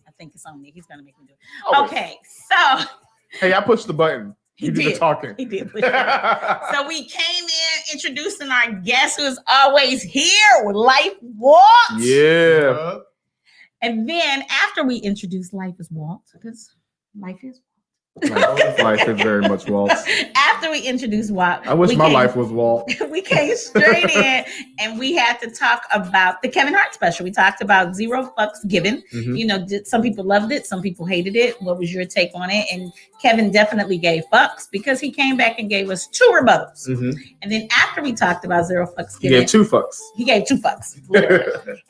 I think it's on me. He's gonna make me do it. Okay, so
hey, I pushed the button. You did the talking.
He did. So we came in introducing our guest, who is always here with Life Walks.
Yeah.
And then after we introduce Life is Walks, because life is.
Life is very much Walt.
After we introduced Walt,
I wish my life was Walt.
We came straight in and we had to talk about the Kevin Hart special. We talked about Zero Fucks Given. You know, some people loved it, some people hated it. What was your take on it? And Kevin definitely gave fucks, because he came back and gave us 2 rebuttals. And then after we talked about Zero Fucks Given,
he gave 2 fucks.
He gave 2 fucks.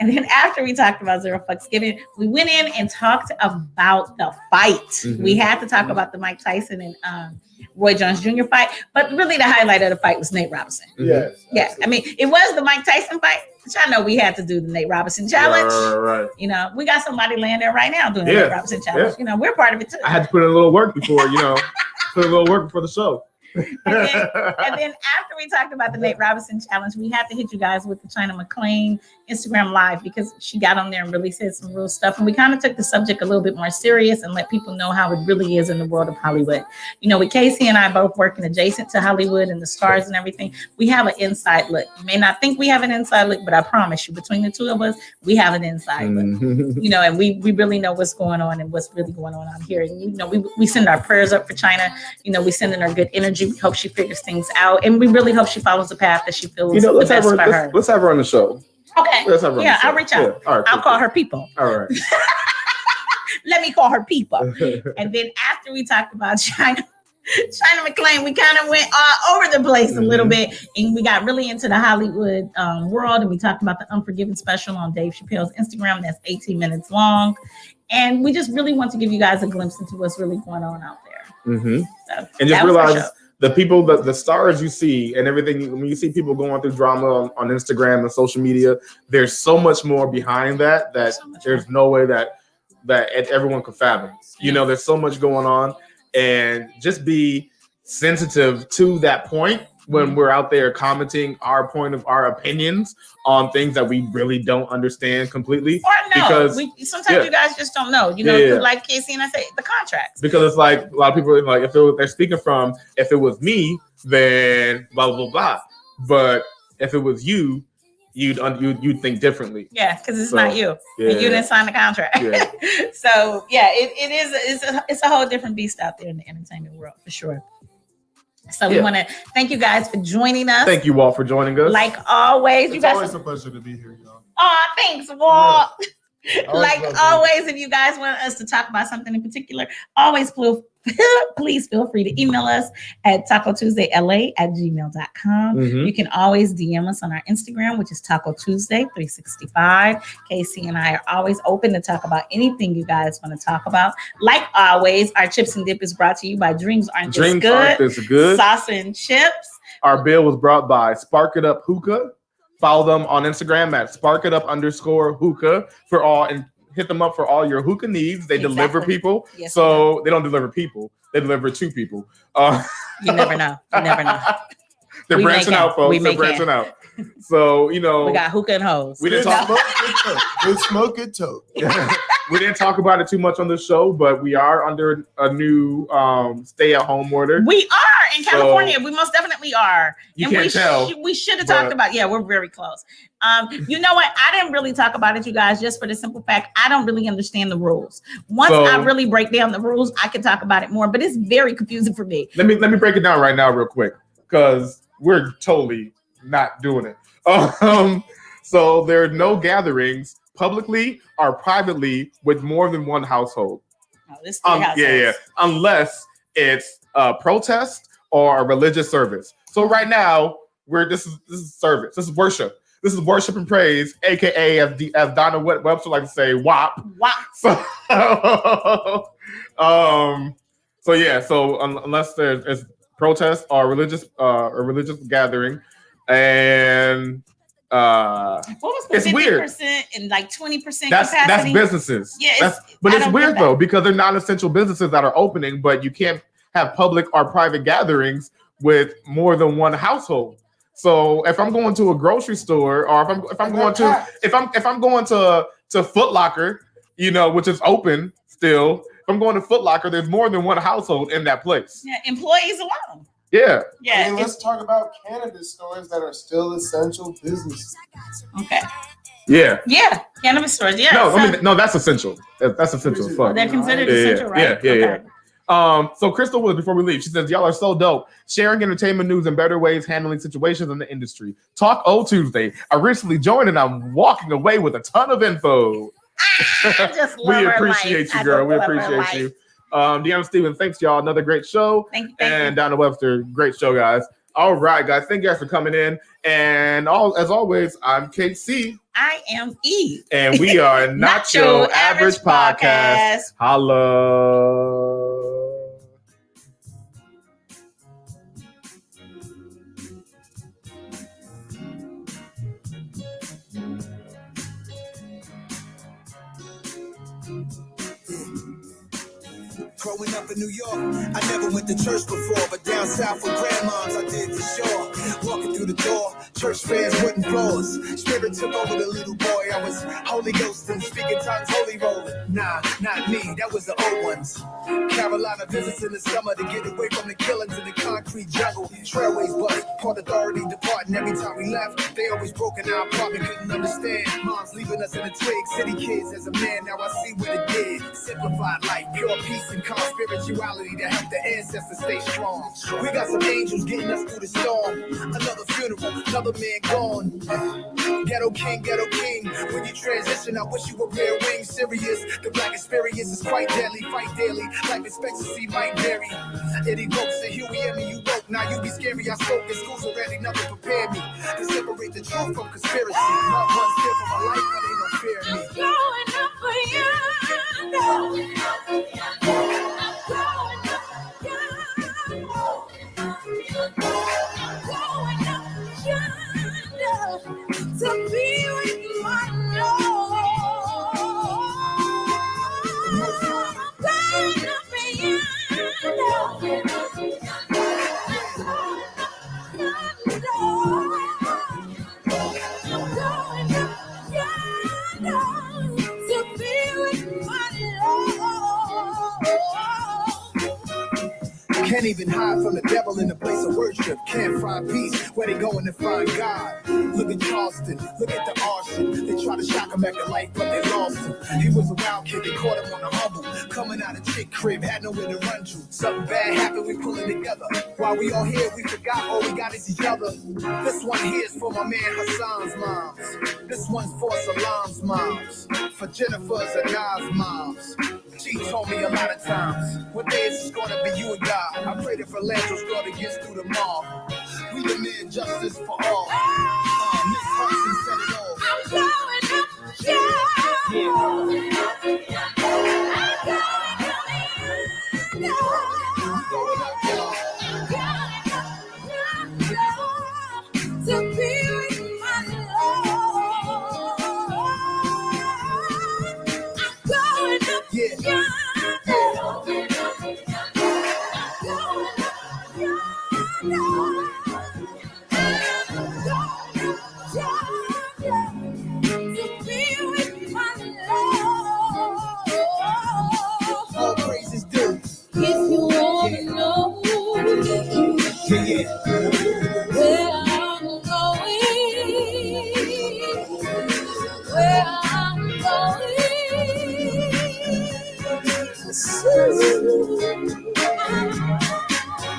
And then after we talked about Zero Fucks Given, we went in and talked about the fight. We had to talk about the Mike Tyson and Roy Jones Jr. fight, but really the highlight of the fight was Nate Robinson.
Yes.
Yeah, I mean, it was the Mike Tyson fight, which I know we had to do the Nate Robinson challenge.
Right.
You know, we got somebody laying there right now doing the Nate Robinson challenge. You know, we're part of it too.
I had to put in a little work before, put a little work before the show.
And then after we talked about the Nate Robinson challenge, we had to hit you guys with the Chyna Mcclain Instagram live because she got on there and really said some real stuff. And we kind of took the subject a little bit more serious and let people know how it really is in the world of Hollywood. You know, with Casey and I both working adjacent to Hollywood and the stars and everything, we have an inside look. You may not think we have an inside look, but I promise you, between the two of us, we have an inside look. You know, and we really know what's going on and what's really going on out here. And, you know, we send our prayers up for Chyna. You know, we sending her good energy. We hope she figures things out. And we really hope she follows the path that she feels
You know,
the best for her.
Let's have her on the show.
Okay.
Let's have her on
Yeah,
the show.
I'll reach out.
Yeah. All right,
I'll call her people.
All right.
Let me call her people. And then after we talked about Chyna Mcclain, we kind of went all over the place a little bit, and we got really into the Hollywood world, and we talked about the Unforgiven special on Dave Chappelle's Instagram. That's 18 minutes long, and we just really want to give you guys a glimpse into what's really going on out there. So,
and just realize the people, the stars you see and everything, when you see people going through drama on Instagram and social media, there's so much more behind that there's no way that everyone could fathom. You know, there's so much going on, and just be sensitive to that point when we're out there commenting our opinions on things that we really don't understand completely.
Or no,
because
sometimes you guys just don't know. You know, like Casey and I say, the contracts.
Because it's like a lot of people are like, they're speaking from, if it was me, then blah blah blah. But if it was you, you'd think differently.
Yeah, because it's not you.
Yeah.
And you didn't sign the contract.
Yeah.
So yeah, it's a whole different beast out there in the entertainment world for sure. So we want to thank you guys for joining us.
Thank you, Walt, for joining us.
Like always,
It's always a pleasure to be here, y'all.
Oh, thanks, Walt.
Yeah.
Like always, if you guys want us to talk about something in particular, please feel free to email us at tacotuesdayla@gmail.com. You can always DM us on our Instagram, which is Taco Tuesday 365. Casey and I are always open to talk about anything you guys want to talk about. Like always, our chips and dip is brought to you by Dreams Aren't This Good. Salsa and chips.
Our bill was brought by Spark It Up Hookah. Follow them on Instagram at sparkitup_hookah for all, and hit them up for all your hookah needs. They deliver people.
Yes,
so they don't deliver people. They deliver to people.
You never know. You never know.
They're branching out, folks. They're branching out. So, you know.
We got hookah and hose.
We didn't talk about
Good smoke, good tote.
We didn't talk about it too much on the show, but we are under a new stay-at-home order.
We are in California. We most definitely are.
You can't tell.
We should have talked about. Yeah, we're very close. You know what? I didn't really talk about it, you guys, just for the simple fact I don't really understand the rules. Once I really break down the rules, I can talk about it more. But it's very confusing for me.
Let me break it down right now, real quick, because we're totally not doing it. So there are no gatherings publicly or privately with more than one household.
Oh, this
unless it's a protest or a religious service. So right now, this is service. This is worship. This is worship and praise, aka as Donna Webster likes to say, WAP.
WAP.
So unless there's protest or religious gathering, and
what was the 50% and like 20% capacity?
That's businesses.
Yeah,
but it's weird though, because they're non-essential businesses that are opening, but you can't have public or private gatherings with more than one household. So if I'm going to a grocery store, or if I'm going to Foot Locker, you know, which is open still. If I'm going to Foot Locker, there's more than one household in that place.
Yeah, employees alone.
Yeah.
Yeah.
And let's talk about cannabis stores that are still essential businesses.
Okay.
Yeah.
Yeah. Cannabis stores. Yeah.
No, that's essential. That's essential as fuck.
They're considered essential, right?
Yeah. So Crystal Woods, before we leave, she says, y'all are so dope. Sharing entertainment news and better ways handling situations in the industry. Talk O Tuesday. I recently joined and I'm walking away with a ton of info.
I just love
we appreciate you, girl. We appreciate you. Deanna Stevens, thanks, y'all. Another great show.
Thank you.
And Donna Webster, great show, guys. All right, guys. Thank you guys for coming in. And as always, I'm KC.
I am E.
And we are Not Your Average Podcast. Holla.
Growing up in New York, I never went to church before, but down south with grandmas, I did for sure. Walking through the door, church fans, wooden floors. Spirit took over the little boy. I was Holy Ghost and speaking tongues, holy rolling. Nah, not me, that was the old ones. Carolina visits in the summer to get away from the killings in the concrete jungle. Trailways bust, Port Authority departing. Every time we left, they always broke in our apartment, couldn't understand. Moms leaving us in the twig, city kids. As a man, now I see what it did. Simplified life, pure peace and calm spirituality to help the ancestors stay strong. We got some angels getting us through the storm. Another funeral, another man gone. Ghetto king, ghetto king. When you transition, I wish you were real wings. Serious, the black experience is quite deadly. Fight daily, life expectancy might vary. It evokes a Huey and me, you woke. Now you be scary, I spoke in schools already, nothing prepared me to separate the truth from conspiracy. Loved ones fear for my life, but ain't no fear in me.
Growing up for you. Growing up for you. To be with my Lord. Going up to be with my Lord.
Can't even hide from the devil in the place of worship. Can't find peace where they going to find God. Look at Charleston, look at the arson. They try to shock him back to life, but they lost him. He was a wild kid, they caught him on the humble. Coming out of chick crib, had nowhere to run to. Something bad happened, we pulling together. While we all here, we forgot all we got is each other. This one here is for my man Hassan's moms. This one's for Salam's moms. For Jennifer's and Nas' moms. She told me a lot of times, one day it's gonna be you and God. I pray that Philanthrop's daughter gets through the mall. We demand justice for all. Miss Hudson said it all.
I'm going up, to be with my Lord. I'm going up,
All praises due.
if you want to know where I'm going, where I'm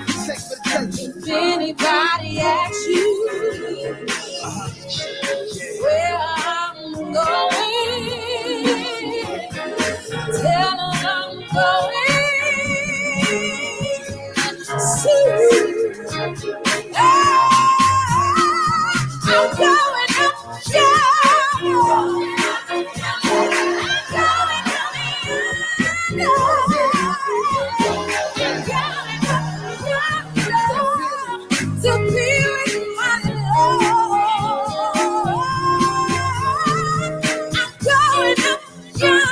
Sex for the church.
If anybody asks you where I'm going, tell them I'm going soon. I'm going up, to be with my Lord. I'm going up yonder.